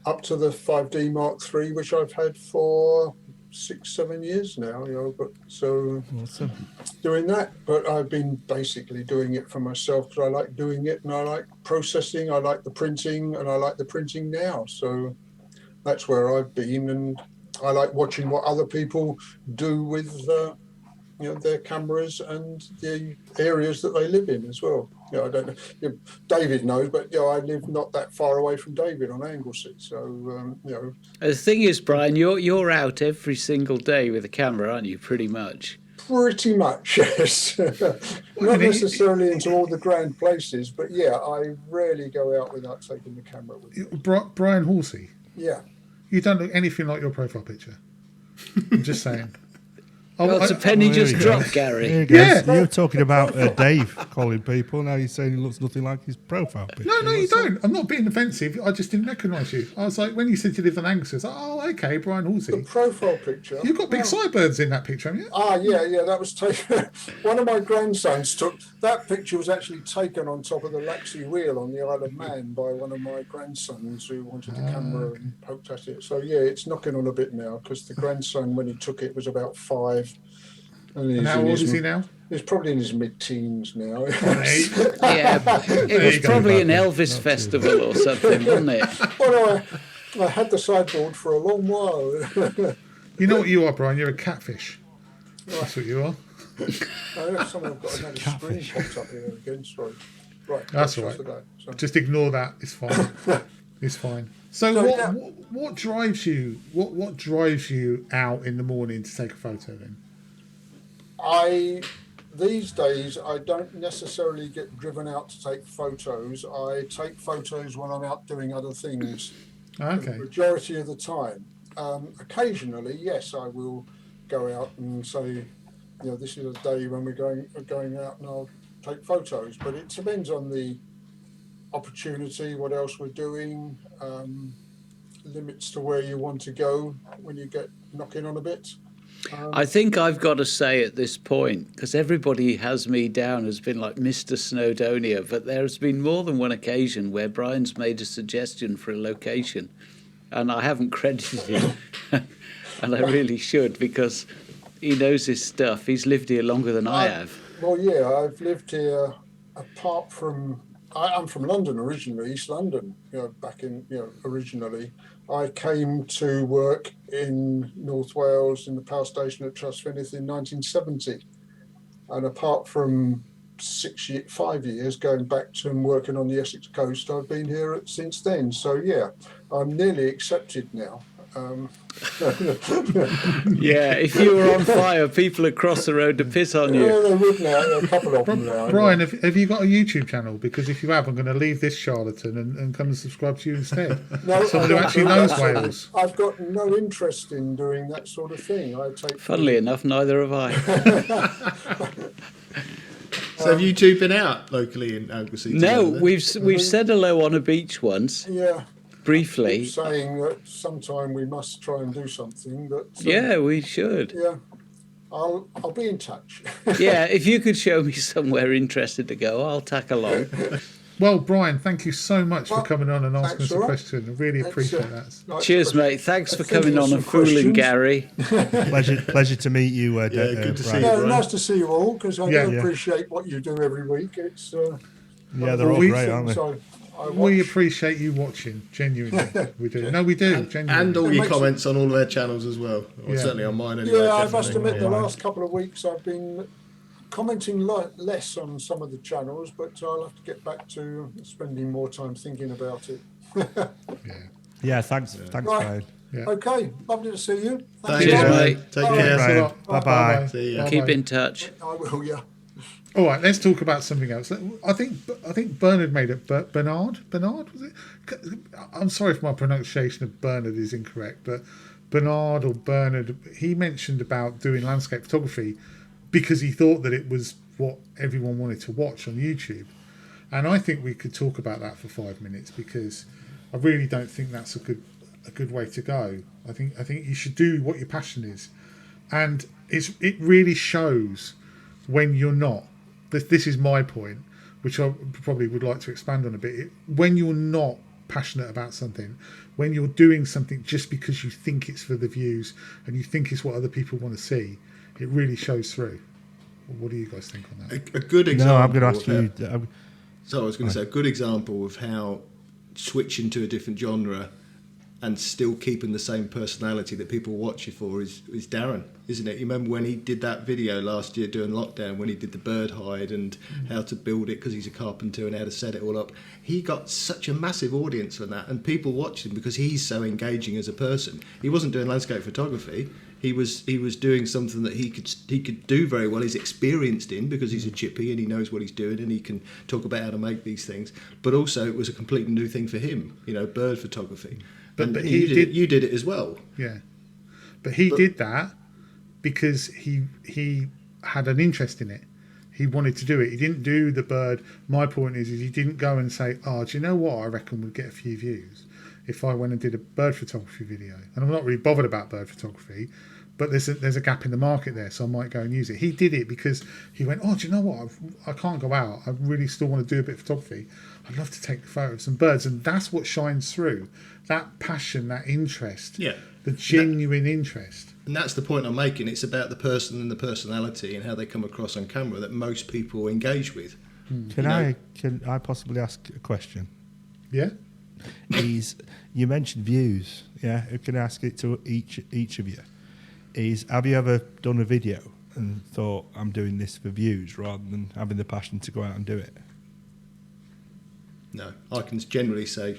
up to the 5D Mark III, which I've had for 6-7 years now. But so Awesome. doing that. But I've been basically doing it for myself because I like doing it, and I like processing. I like the printing, and I like the printing now. So that's where I've been, and I like watching what other people do with their cameras and the areas that they live in as well. I don't know. David knows, but I live not that far away from David on Anglesey. So The thing is, Brian, you're out every single day with a camera, aren't you? Pretty much. Pretty much, yes. Not necessarily into all the grand places, but I rarely go out without taking the camera with me. Brian Horsey, Yeah. you don't look anything like your profile picture. I'm just saying. Well, it's a penny there just you go. dropped, Gary. There you go. Yeah. You were talking about Dave calling people. Now you're saying he looks nothing like his profile picture. No, you don't. I'm not being offensive. I just didn't recognise you. I was like, when you said you live in Anglesey, I was like, oh, okay, Brian The Horsey. profile picture. You've got big sideburns in that picture, haven't you? Yeah, that was taken. One of my grandsons took that picture. Was actually taken on top of the Laxey wheel on the Isle of Man by one of my grandsons who wanted the camera and poked at it. So it's knocking on a bit now because the grandson, when he took it, was about 5. And how old is he now? He's probably in his mid-teens now. Yeah, it was probably an Elvis festival or something, wasn't it? Well, I had the sideboard for a long while. You know what you are, Brian? You're a catfish. That's what you are. Someone got another screen popped up here again. Sorry. Right. That's all right. Just ignore that. It's fine. It's fine. So what drives you? What drives you out in the morning to take a photo then? These days, I don't necessarily get driven out to take photos. I take photos when I'm out doing other things. Okay. The majority of the time. Occasionally, yes, I will go out and say, this is a day when we're going out and I'll take photos. But it depends on the opportunity, what else we're doing, limits to where you want to go when you get knocking on a bit. I think I've got to say at this point, because everybody has me down as been like Mr. Snowdonia, but there's been more than one occasion where Brian's made a suggestion for a location, and I haven't credited him, and I really should, because he knows his stuff. He's lived here longer than I have. Well, yeah, I've lived here apart from... I'm from London originally, East London, back in, originally. I came to work in North Wales in the power station at Trustfennith in 1970. And apart from 5 years going back to and working on the Essex coast, I've been here since then. So, I'm nearly accepted now. Yeah, if you were on fire, people across the road to piss on you. Yeah, they would now. A couple of them now. Brian, have you got a YouTube channel? Because if you have, I'm going to leave this charlatan and come and subscribe to you instead. No, someone who actually knows Wales. I've got no interest in doing that sort of thing. Funnily enough, neither have I. So have you two been out locally in Anglesey? No, we've said hello on a beach once. Yeah. Briefly. Saying that sometime we must try and do something. But yeah, we should. Yeah, I'll be in touch. Yeah, if you could show me somewhere interested to go, I'll tack along. Well, Brian, thank you so much for coming on and asking us a question. I really appreciate that. Cheers, mate. Thanks for coming on and fooling Gary. Pleasure to meet you, good to see you. Yeah, Brian. Nice to see you all, because I do appreciate what you do every week. It's they're all great, aren't they? We appreciate you watching, genuinely. We do. No, we do, genuinely. And all your comments on all their channels as well. Or certainly on mine anyway. Yeah, I must admit the last couple of weeks I've been commenting less on some of the channels, but I'll have to get back to spending more time thinking about it. Thanks, Brian. Yeah. Okay, lovely to see you. Thanks, Cheers, Brian. mate. Take Bye. care. Brian. Bye-bye. See ya. Keep in touch. I will, yeah. All right, let's talk about something else. I think Bernard made it. Bernard was it? I'm sorry if my pronunciation of Bernard is incorrect, but Bernard or Bernard, he mentioned about doing landscape photography because he thought that it was what everyone wanted to watch on YouTube. And I think we could talk about that for 5 minutes because I really don't think that's a good way to go. I think you should do what your passion is, and it really shows when you're not. This is my point, which I probably would like to expand on a bit. When you're not passionate about something, when you're doing something just because you think it's for the views and you think it's what other people want to see, it really shows through. What do you guys think on that? A good example. No, I'm going to ask you. So I was going to say a good example of how switching to a different genre and still keeping the same personality that people watch you for is Darren, isn't it? You remember when he did that video last year during lockdown, when he did the bird hide and how to build it because he's a carpenter and how to set it all up. He got such a massive audience on that, and people watched him because he's so engaging as a person. He wasn't doing landscape photography. He was doing something that he could do very well. He's experienced in because he's a chippy and he knows what he's doing and he can talk about how to make these things. But also, it was a completely new thing for him, bird photography. But you did it as well. Yeah, but he did that because he had an interest in it. He wanted to do it. He didn't do the bird. My point is he didn't go and say, "Oh, do you know what? I reckon we'd get a few views if I went and did a bird photography video." And I'm not really bothered about bird photography, but there's a gap in the market there, so I might go and use it. He did it because he went, "Oh, do you know what? I can't go out. I really still want to do a bit of photography. I'd love to take a photo of some birds," and that's what shines through. That passion, that interest, the genuine interest. And that's the point I'm making. It's about the person and the personality and how they come across on camera that most people engage with. Can I possibly ask a question? Yeah. You mentioned views. Yeah, I can ask it to each of you. Have you ever done a video and thought, I'm doing this for views rather than having the passion to go out and do it? No, I can generally say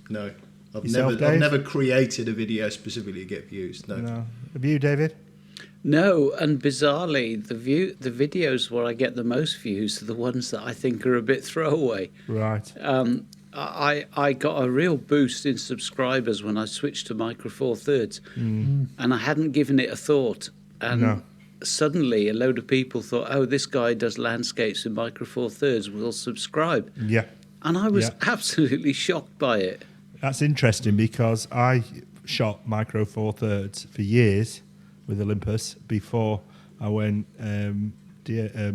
no. I've Yourself, never created a video specifically to get views. No. Have you, David? No, and bizarrely, the videos where I get the most views are the ones that I think are a bit throwaway. Right. I got a real boost in subscribers when I switched to Micro Four Thirds, and I hadn't given it a thought. And suddenly, a load of people thought, "Oh, this guy does landscapes in Micro Four Thirds. We'll subscribe." Yeah. And I was absolutely shocked by it. That's interesting because I shot Micro Four Thirds for years with Olympus before I went to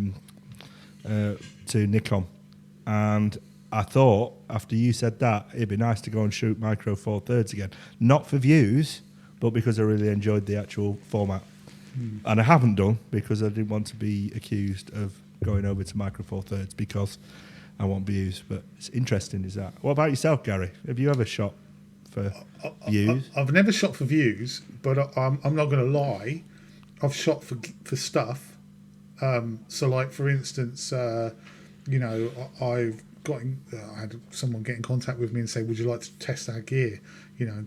Nikon, and I thought after you said that it'd be nice to go and shoot Micro Four Thirds again, not for views, but because I really enjoyed the actual format. And I haven't done because I didn't want to be accused of going over to Micro Four Thirds because I want views. But it's interesting, is that? What about yourself, Gary? Have you ever shot for views? I've never shot for views, but I'm not going to lie. I've shot for stuff. So, like for instance, I had someone get in contact with me and say, "Would you like to test our gear?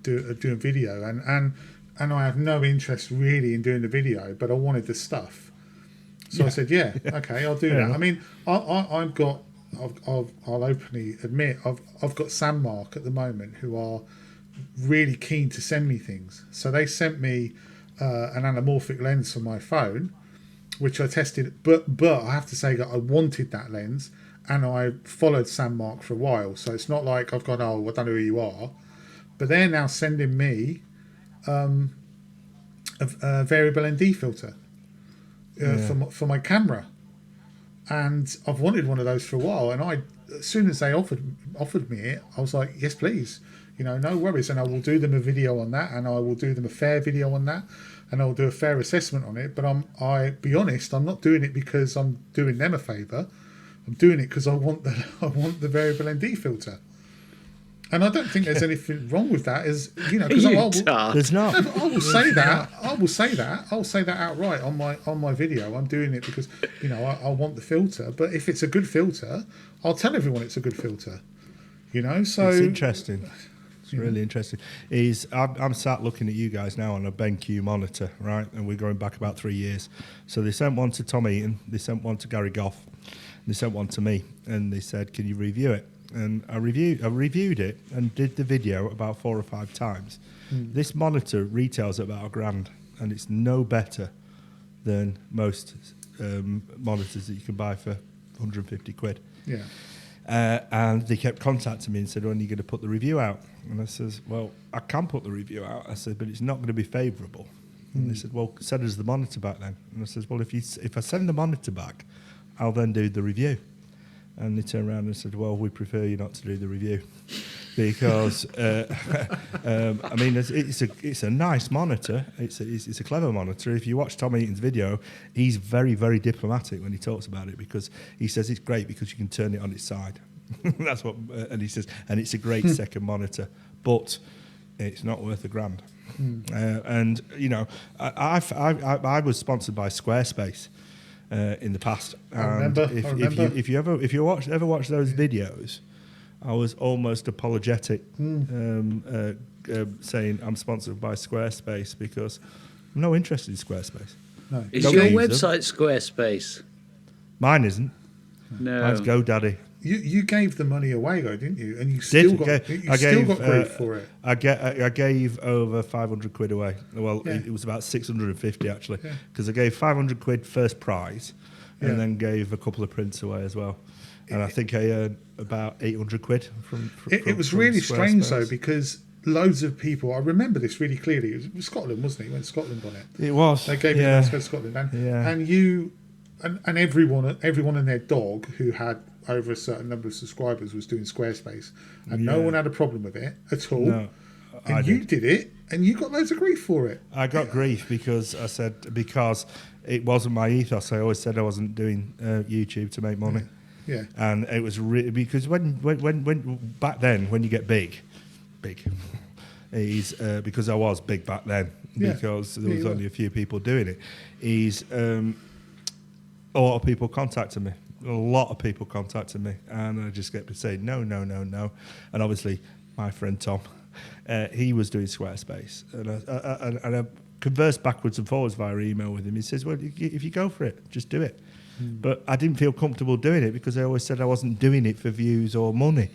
Do a video." And I have no interest really in doing the video, but I wanted the stuff. So I said, "Yeah, okay, I'll do that." I mean, I'll openly admit I've got Sandmark at the moment who are really keen to send me things. So they sent me an anamorphic lens for my phone, which I tested. But I have to say that I wanted that lens, and I followed Sandmark for a while. So it's not like I've gone, "Oh, I don't know who you are," but they're now sending me a variable ND filter for my camera. And I've wanted one of those for a while, and as soon as they offered me it, I was like, "Yes, please, no worries." And I will do them a video on that, and I will do them a fair video on that, and I'll do a fair assessment on it. But I be honest, I'm not doing it because I'm doing them a favour. I'm doing it because I want the variable ND filter. And I don't think there's anything wrong with that, because there's not. I will say that. I'll say that outright on my video. I'm doing it because I want the filter. But if it's a good filter, I'll tell everyone it's a good filter. So it's interesting. It's really interesting. I'm sat looking at you guys now on a BenQ monitor, right? And we're going back about 3 years. So they sent one to Tom Eaton, they sent one to Gary Goff, they sent one to me, and they said, "Can you review it?" And I reviewed it and did the video about 4 or 5 times. This monitor retails at about $1,000, and it's no better than most monitors that you can buy for 150 quid. Yeah. And they kept contacting me and said, "When are you going to put the review out?" And I says, "Well, I can put the review out." I said, "But it's not going to be favourable." And they said, "Well, send us the monitor back then." And I says, "Well, if I send the monitor back, I'll then do the review." And they turned around and said, "Well, we prefer you not to do the review because I mean it's a nice monitor. It's a clever monitor. If you watch Tom Eaton's video, he's very, very diplomatic when he talks about it because he says it's great because you can turn it on its side. That's what, and he says, and it's a great second monitor. But it's not worth $1,000. And you know, I was sponsored by Squarespace in the past. And I remember. If you ever watch those videos, I was almost apologetic, saying I'm sponsored by Squarespace because I'm no interested in Squarespace. No. Is Don't your use them. website Squarespace? Mine isn't. No. Mine's GoDaddy. You gave the money away though, didn't you? And you still got grief for it. I gave over 500 quid away. Well, Yeah. it was about 650 actually, Yeah. because I gave 500 quid first prize, and Yeah. then gave a couple of prints away as well. And I think I earned about 800 quid from It was from really strange Squarespace. though, because loads of people, I remember this really clearly. It was Scotland, wasn't it? You went to Scotland on it. It was. They gave yeah. it to Scotland, Yeah. and you, and everyone and their dog who had over a certain number of subscribers was doing Squarespace, and no Yeah. one had a problem with it at all. No, I and you did. did it, and you got loads of grief for it. I got grief because it wasn't my ethos. I always said I wasn't doing YouTube to make money. Yeah, And it was really because when back then when you get big, is because I was big back then Yeah. because there Yeah, was you only a few people doing it. Is a lot of people contacted me. A lot of people contacted me, and I just kept saying no. And obviously, my friend Tom, he was doing Squarespace, and I conversed backwards and forwards via email with him. He says, "Well, if you go for it, just do it." But I didn't feel comfortable doing it because I always said I wasn't doing it for views or money.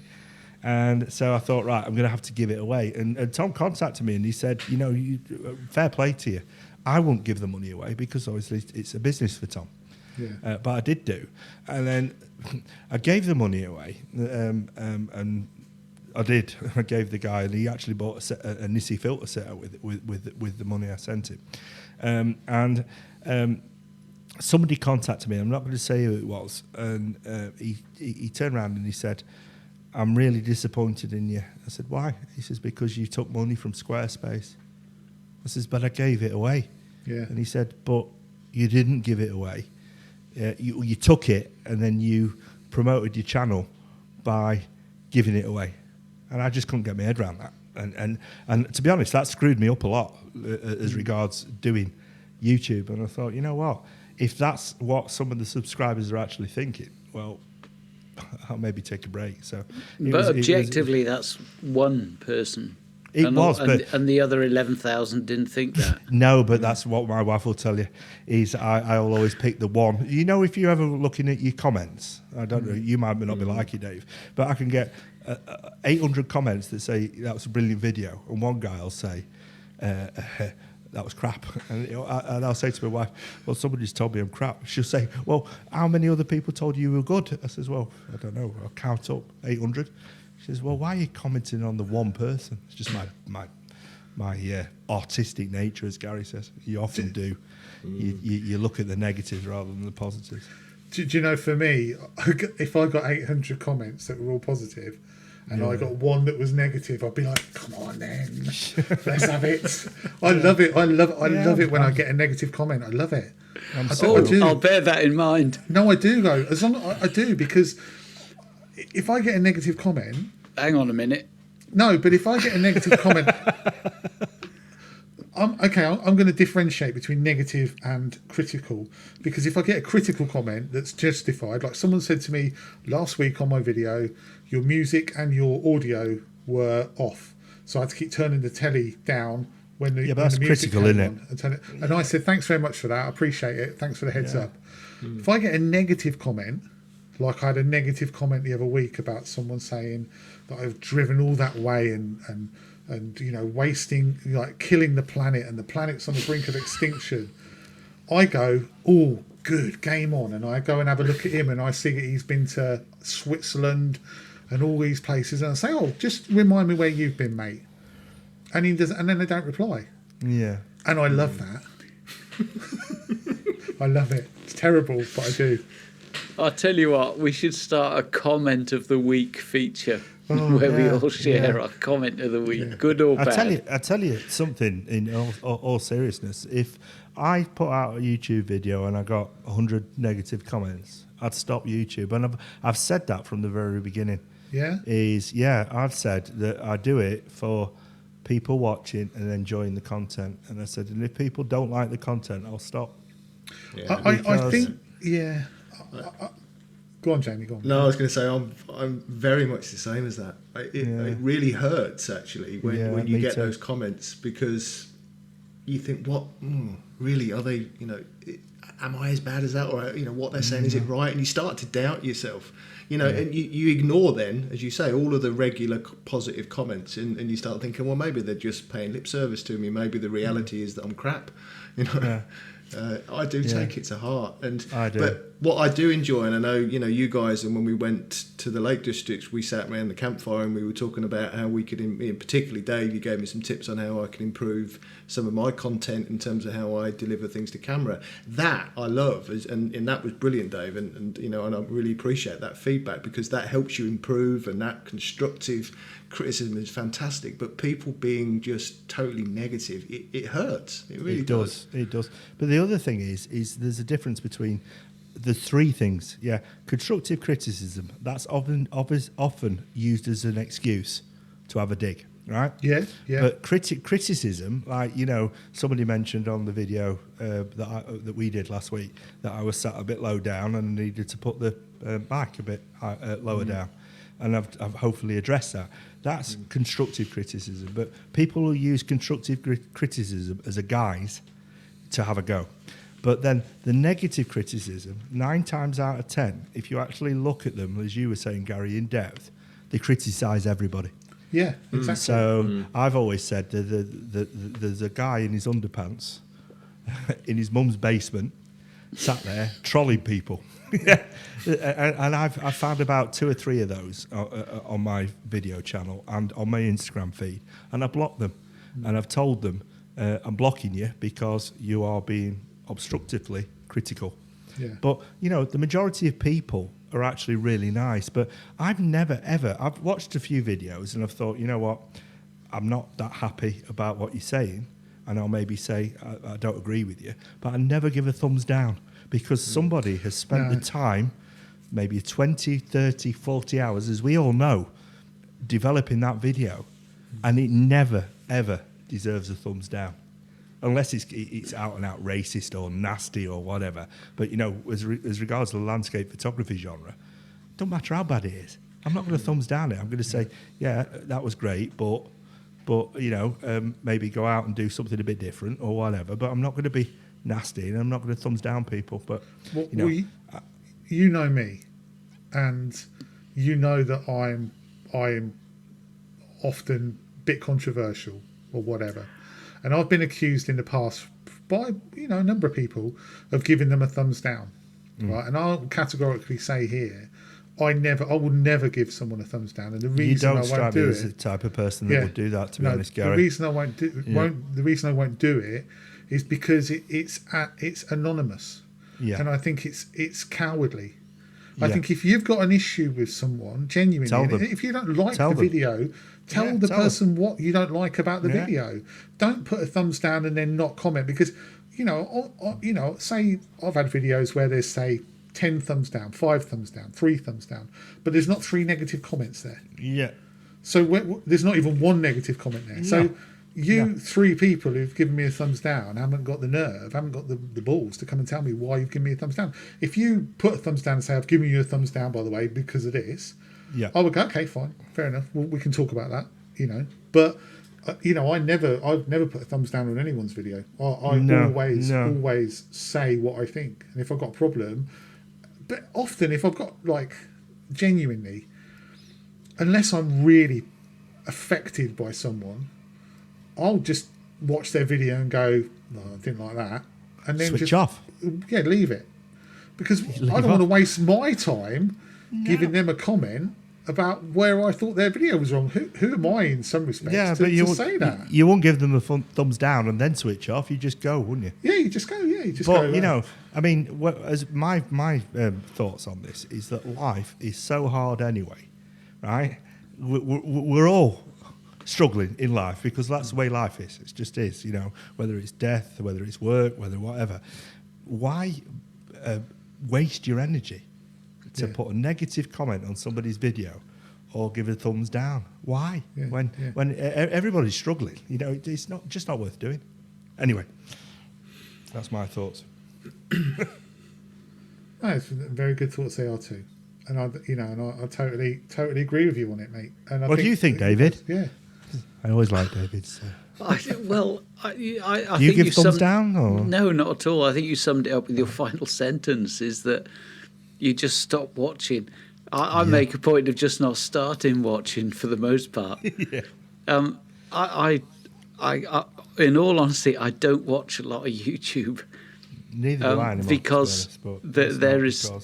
And so I thought, right, I'm going to have to give it away. And Tom contacted me and he said, you know, fair play to you. I won't give the money away because obviously it's a business for Tom. yeah. But I did do. And then I gave the money away. And I did. I gave the guy, and he actually bought a Nissi filter set with the money I sent him. Somebody contacted me. I'm not going to say who it was. And he turned around and he said, "I'm really disappointed in you." I said, "Why?" He says, "Because you took money from Squarespace." I says, "But I gave it away." Yeah. And he said, "But you didn't give it away. You took it and then you promoted your channel by giving it away." And I just couldn't get my head around that. And to be honest, that screwed me up a lot as regards doing YouTube. And I thought, you know what? If that's what some of the subscribers are actually thinking, well, I'll maybe take a break. So, But objectively, that's one person. It was, and the other 11,000 didn't think that. No, but that's what my wife will tell you. Is I'll always pick the one. You know, if you're ever looking at your comments, I don't know, you might not be like you, Dave, but I can get 800 comments that say that was a brilliant video, and one guy will say that was crap, and I'll say to my wife, "Well, somebody's told me I'm crap." She'll say, "Well, how many other people told you were good?" I says, "Well, I don't know. I'll count up 800." She says, "Well, why are you commenting on the one person?" It's just my artistic nature, as Gary says. You often do. You look at the negatives rather than the positives. Do you know, for me, if I got 800 comments that were all positive, and I got one that was negative, I'd be like, "Come on, then, let's have it." I love it. I love it when I get a negative comment. I love it. I do. I'll bear that in mind. No, I do though. As long I do, because if I get a negative comment, Hang on a minute. no, but if I get a negative comment, I'm going to differentiate between negative and critical, because if I get a critical comment that's justified, like someone said to me last week on my video, your music and your audio were off, so I had to keep turning the telly down when the, Yeah, but when that's the music critical, came isn't on, and I said, "Thanks very much for that, I appreciate it, thanks for the heads up." If I get a negative comment, like I had a negative comment the other week about someone saying that I've driven all that way and you know, wasting, like killing the planet, and the planet's on the brink of extinction, I go, "Oh, good, game on," and I go and have a look at him, and I see that he's been to Switzerland and all these places, and I say, "Oh, just remind me where you've been, mate." And he does, and then they don't reply, Yeah. and I love that. I love it. It's terrible, but I do. I'll tell you what, we should start a comment of the week feature Oh, where we yeah, all share yeah. our comment of the week, good or I bad. tell you something in all seriousness. If I put out a YouTube video and I got 100 negative comments, I'd stop YouTube. And I've said that from the very beginning. Yeah. I've said that I do it for people watching and enjoying the content. And I said, and if people don't like the content, I'll stop. Yeah. I think, yeah. Go on, Jamie. Go on. No, I was going to say I'm very much the same as that. It really hurts actually when you get those comments, because you think, what really are they? Am I as bad as that? Or what they're saying, is it right? And you start to doubt yourself. And you ignore then, as you say, all of the regular positive comments, and you start thinking, well, maybe they're just paying lip service to me. Maybe the reality is that I'm crap. I do take it to heart, I do. But what I do enjoy, and I know you guys, and when we went to the Lake Districts, we sat around the campfire and we were talking about how we could, particularly Dave, you gave me some tips on how I can improve some of my content in terms of how I deliver things to camera. That I love, and that was brilliant, Dave, and I really appreciate that feedback, because that helps you improve, and that constructive criticism is fantastic. But people being just totally negative, it hurts. It really does. It does. But the other thing is there's a difference between the three things. Yeah, constructive criticism, that's often used as an excuse to have a dig, right? Yeah. But criticism, like somebody mentioned on the video that we did last week, that I was sat a bit low down and needed to put the mic a bit lower down, and I've hopefully addressed that. That's constructive criticism. But people will use constructive criticism as a guise to have a go. But then the negative criticism, 9 times out of 10, if you actually look at them, as you were saying, Gary, in depth, they criticise everybody. Yeah, exactly. So I've always said that there's a guy in his underpants in his mum's basement, sat there trolling people. And I've found about 2 or 3 of those on my video channel and on my Instagram feed, and I blocked them, and I've told them, I'm blocking you because you are being obstructively critical. Yeah. But the majority of people are actually really nice. But I've never ever, I've watched a few videos and I've thought, you know what, I'm not that happy about what you're saying, and I'll maybe say I don't agree with you, but I never give a thumbs down, because somebody has spent the time, maybe 20, 30, 40 hours, as we all know, developing that video, and it never ever deserves a thumbs down, unless it's out and out racist or nasty or whatever. But as regards to the landscape photography genre, don't matter how bad it is, I'm not going to thumbs down it. I'm going to say, yeah, that was great, but maybe go out and do something a bit different or whatever. But I'm not going to be nasty, and I'm not going to thumbs down people. But you know me, and you know that I'm often a bit controversial or whatever, and I've been accused in the past by a number of people of giving them a thumbs down, right? And I'll categorically say here, I will never give someone a thumbs down, and the reason I won't do it as the type of person that would do that. To be honest, Gary, the reason I won't do it is because it's anonymous, and I think it's cowardly. I think if you've got an issue with someone, genuinely, if you don't like the video, tell the person what you don't like about the video. Don't put a thumbs down and then not comment, because say I've had videos where there's, say, 10 thumbs down, 5 thumbs down, 3 thumbs down, but there's not 3 negative comments there. Yeah. So there's not even 1 negative comment there. So 3 people who've given me a thumbs down haven't got the nerve, haven't got the balls to come and tell me why you've given me a thumbs down. If you put a thumbs down and say, I've given you a thumbs down, by the way, because of this, I would go, okay, fine, fair enough. Well, we can talk about that, But, I've never put a thumbs down on anyone's video. I always say what I think. And if I've got a problem, but often if I've got, genuinely, unless I'm really affected by someone, I'll just watch their video and go, no, I didn't like that, and then switch off. Yeah, leave it, because I don't want to waste my time giving them a comment about where I thought their video was wrong. Who am I in some respects to say that? You won't give them a thumbs down and then switch off. You just go, wouldn't you? Yeah, you just go. But I mean, as my thoughts on this is that life is so hard anyway, right? We're all struggling in life, because that's the way life is. It just is, whether it's death, whether it's work, whatever. Why waste your energy to put a negative comment on somebody's video, or give a thumbs down. Why? Yeah, When everybody's struggling, it's not worth doing. Anyway, that's my thoughts. No, it's very good thoughts they are too, and I totally agree with you on it, mate. And What do you think, David? Yeah, I always like David's. I Do you think give thumbs summed- down? Or? No, not at all. I think you summed it up with your final sentence: is that you just stop watching. I make a point of just not starting watching for the most part. Yeah. I, in all honesty, I don't watch a lot of YouTube. Neither do I anymore, because to be honest, but there it's is not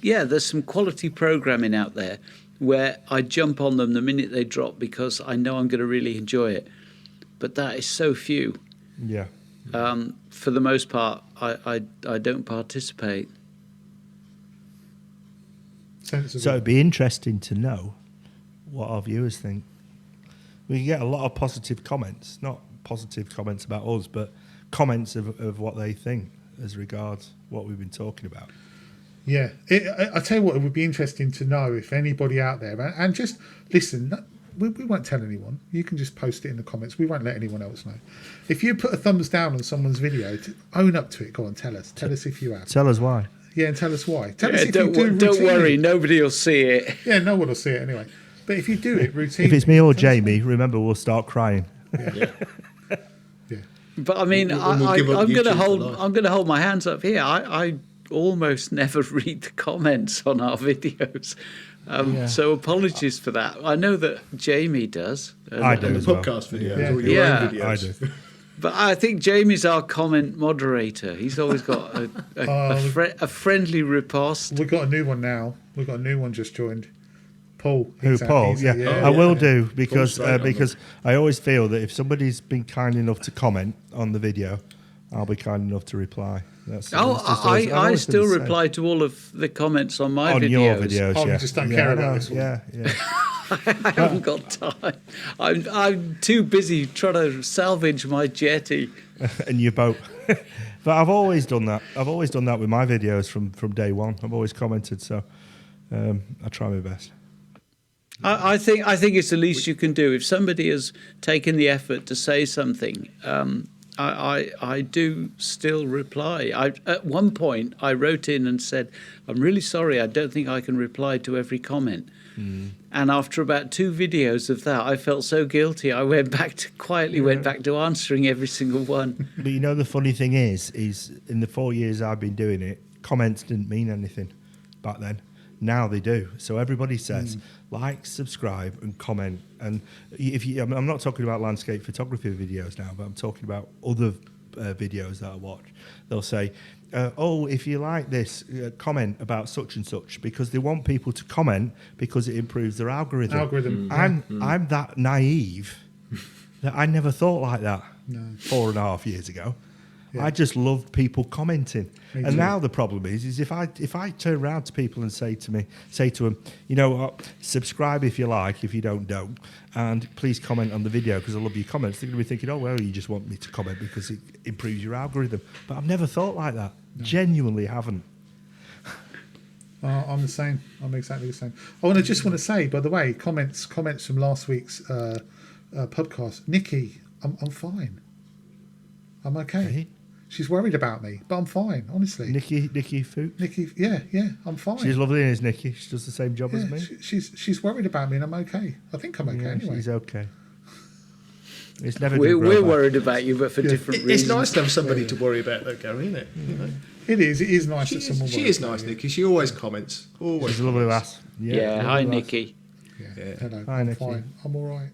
because- there's some quality programming out there where I jump on them the minute they drop because I know I'm going to really enjoy it. But that is so few. Yeah. For the most part, I don't participate. sensible. So it'd be interesting to know what our viewers think. We can get a lot of positive comments, not positive comments about us, but comments of what they think as regards what we've been talking about. Yeah, I tell you what, it would be interesting to know if anybody out there, and just listen, we won't tell anyone. You can just post it in the comments. We won't let anyone else know. If you put a thumbs down on someone's video, own up to it. Go on, tell us. Tell us if you have. Tell us why. Yeah, and tell us why. Tell us if Don't you do don't worry, routinely. nobody will see it. Yeah, no one will see it anyway. But if you do it routinely. If it's me or tell us Jamie, remember we'll start crying. Yeah. But I mean, We'll give up I'm going to YouTube for hold. life. I'm going to hold my hands up here. I almost never read the comments on our videos, so apologies for that. I know that Jamie does. I do And the as well. podcast videos, Yeah. or your Yeah. own videos. I do. But I think Jamie's our comment moderator. He's always got a friendly riposte. We've got a new one now. We've got a new one just joined. Paul. Who, He's out- Paul? he's- Yeah, I will do because straight on because I always feel that if somebody's been kind enough to comment on the video, I'll be kind enough to reply. That's Oh, just always- I've I always been still the same. reply to all of the comments on my on videos. your videos. Oh, you yeah. just don't Yeah, care I about know, this one. Yeah. I haven't got time. I'm too busy trying to salvage my jetty. And your boat. But I've always done that. I've always done that with my videos from day one. I've always commented, so I try my best. I think it's the least you can do. If somebody has taken the effort to say something, I do still reply. At one point, I wrote in and said, "I'm really sorry. I don't think I can reply to every comment." And after about 2 videos of that, I felt so guilty. I went back to answering every single one. But you know the funny thing is in the 4 years I've been doing it, comments didn't mean anything back then. Now they do. So everybody says like, subscribe, and comment. And if you, I'm not talking about landscape photography videos now, but I'm talking about other videos that I watch. They'll say, "Oh, if you like this, comment about such and such," because they want people to comment because it improves their algorithm. I'm that naive that I never thought like that 4.5 years ago. Yeah. I just loved people commenting. Me And too. now the problem is if I turn around to people and say to them, you know what, subscribe if you like, if you don't, and please comment on the video because I love your comments. They're going to be thinking, oh, well, you just want me to comment because it improves your algorithm. But I've never thought like that. Genuinely haven't. I'm the same. I'm exactly the same. I just want to say, by the way, comments from last week's podcast. Nikki, I'm fine. I'm okay. Hey? She's worried about me, but I'm fine. Honestly, Nikki Fook. Nikki, yeah, I'm fine. She's lovely, isn't Nikki? She does the same job as yeah, me. she's worried about me, and I'm okay. I think I'm okay Yeah, anyway. she's okay. It's never We're gonna grow back. worried about you, but for different It's reasons. nice to have somebody to worry about, though, Gary, isn't it? You know? It is nice She that someone. is worries nice, about you. Nikki. She always comments. Always. She's a lovely comments. lass. Yeah, lovely hi, lass. Nikki. Yeah. Hello. Hi, I'm Nikki. fine. I'm all right.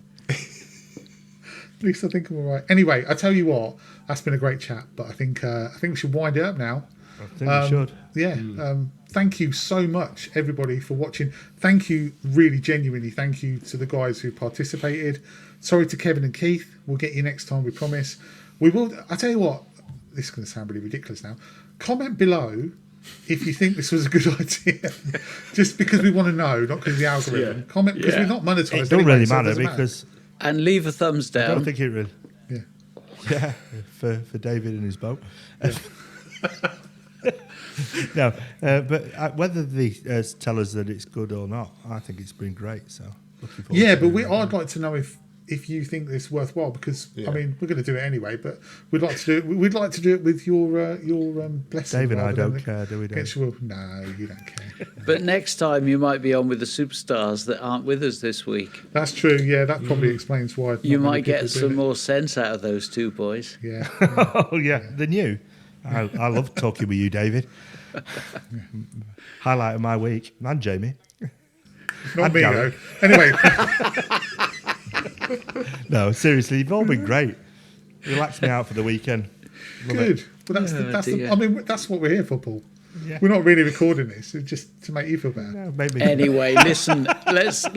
At least I think I'm all right. Anyway, I tell you what, that's been a great chat, but I think we should wind it up now. I think we should. Yeah. Thank you so much, everybody, for watching. Thank you, really genuinely. Thank you to the guys who participated. Sorry to Kevin and Keith. We'll get you next time, we promise. We will. I tell you what, this is going to sound really ridiculous now. Comment below if you think this was a good idea. Just because we want to know, not because of the algorithm. Yeah. Comment because Yeah. we're not monetized. It don't anyway, really so it matter doesn't because And leave a thumbs I down. don't think it really. Yeah. Yeah, for David and his boat. No, but whether they tell us that it's good or not, I think it's been great. So looking forward. Yeah, to but it. I'd like to know if you think it's worthwhile, because Yeah. I mean we're going to do it anyway, but we'd like to do it. We'd like to do it with your blessing. Dave and I rather don't than care, do we, Dave? against your will. No, you don't care. But next time you might be on with the superstars that aren't with us this week. That's true. Yeah, that probably explains why. You not many might get people do some it. more sense out of those two boys. Yeah. Oh yeah, than you. I love talking with you, David. Highlight of my week, and Jamie. Not And me Gary. though. Anyway, No, seriously, you've all been great. Relaxed me out for the weekend. Love good. it. Well, dear. I mean, that's what we're here for, Paul. Yeah. We're not really recording this; it's just to make you feel better. No, maybe. Anyway, listen, let's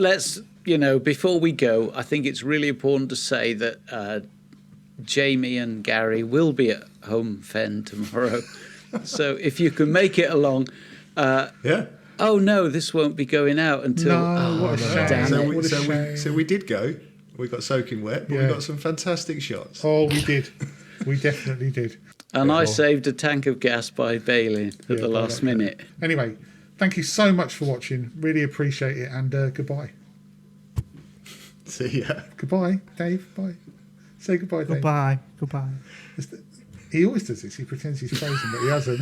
before we go, I think it's really important to say that Jamie and Gary will be at Home Fen tomorrow. So if you can make it along. Yeah. Oh no, this won't be going out until. No, what a shame. damn So, it. we, What a so, we, shame. so we did go. We got soaking wet, but Yeah. we got some fantastic shots. Oh, we did. We definitely did. And I saved a tank of gas by bailing at Yeah, the by last that, yeah. minute. Anyway, thank you so much for watching. Really appreciate it, and goodbye. See ya. Goodbye, Dave. Bye. Say goodbye, Dave. Goodbye. Goodbye. He always does this. He pretends he's frozen, but he hasn't.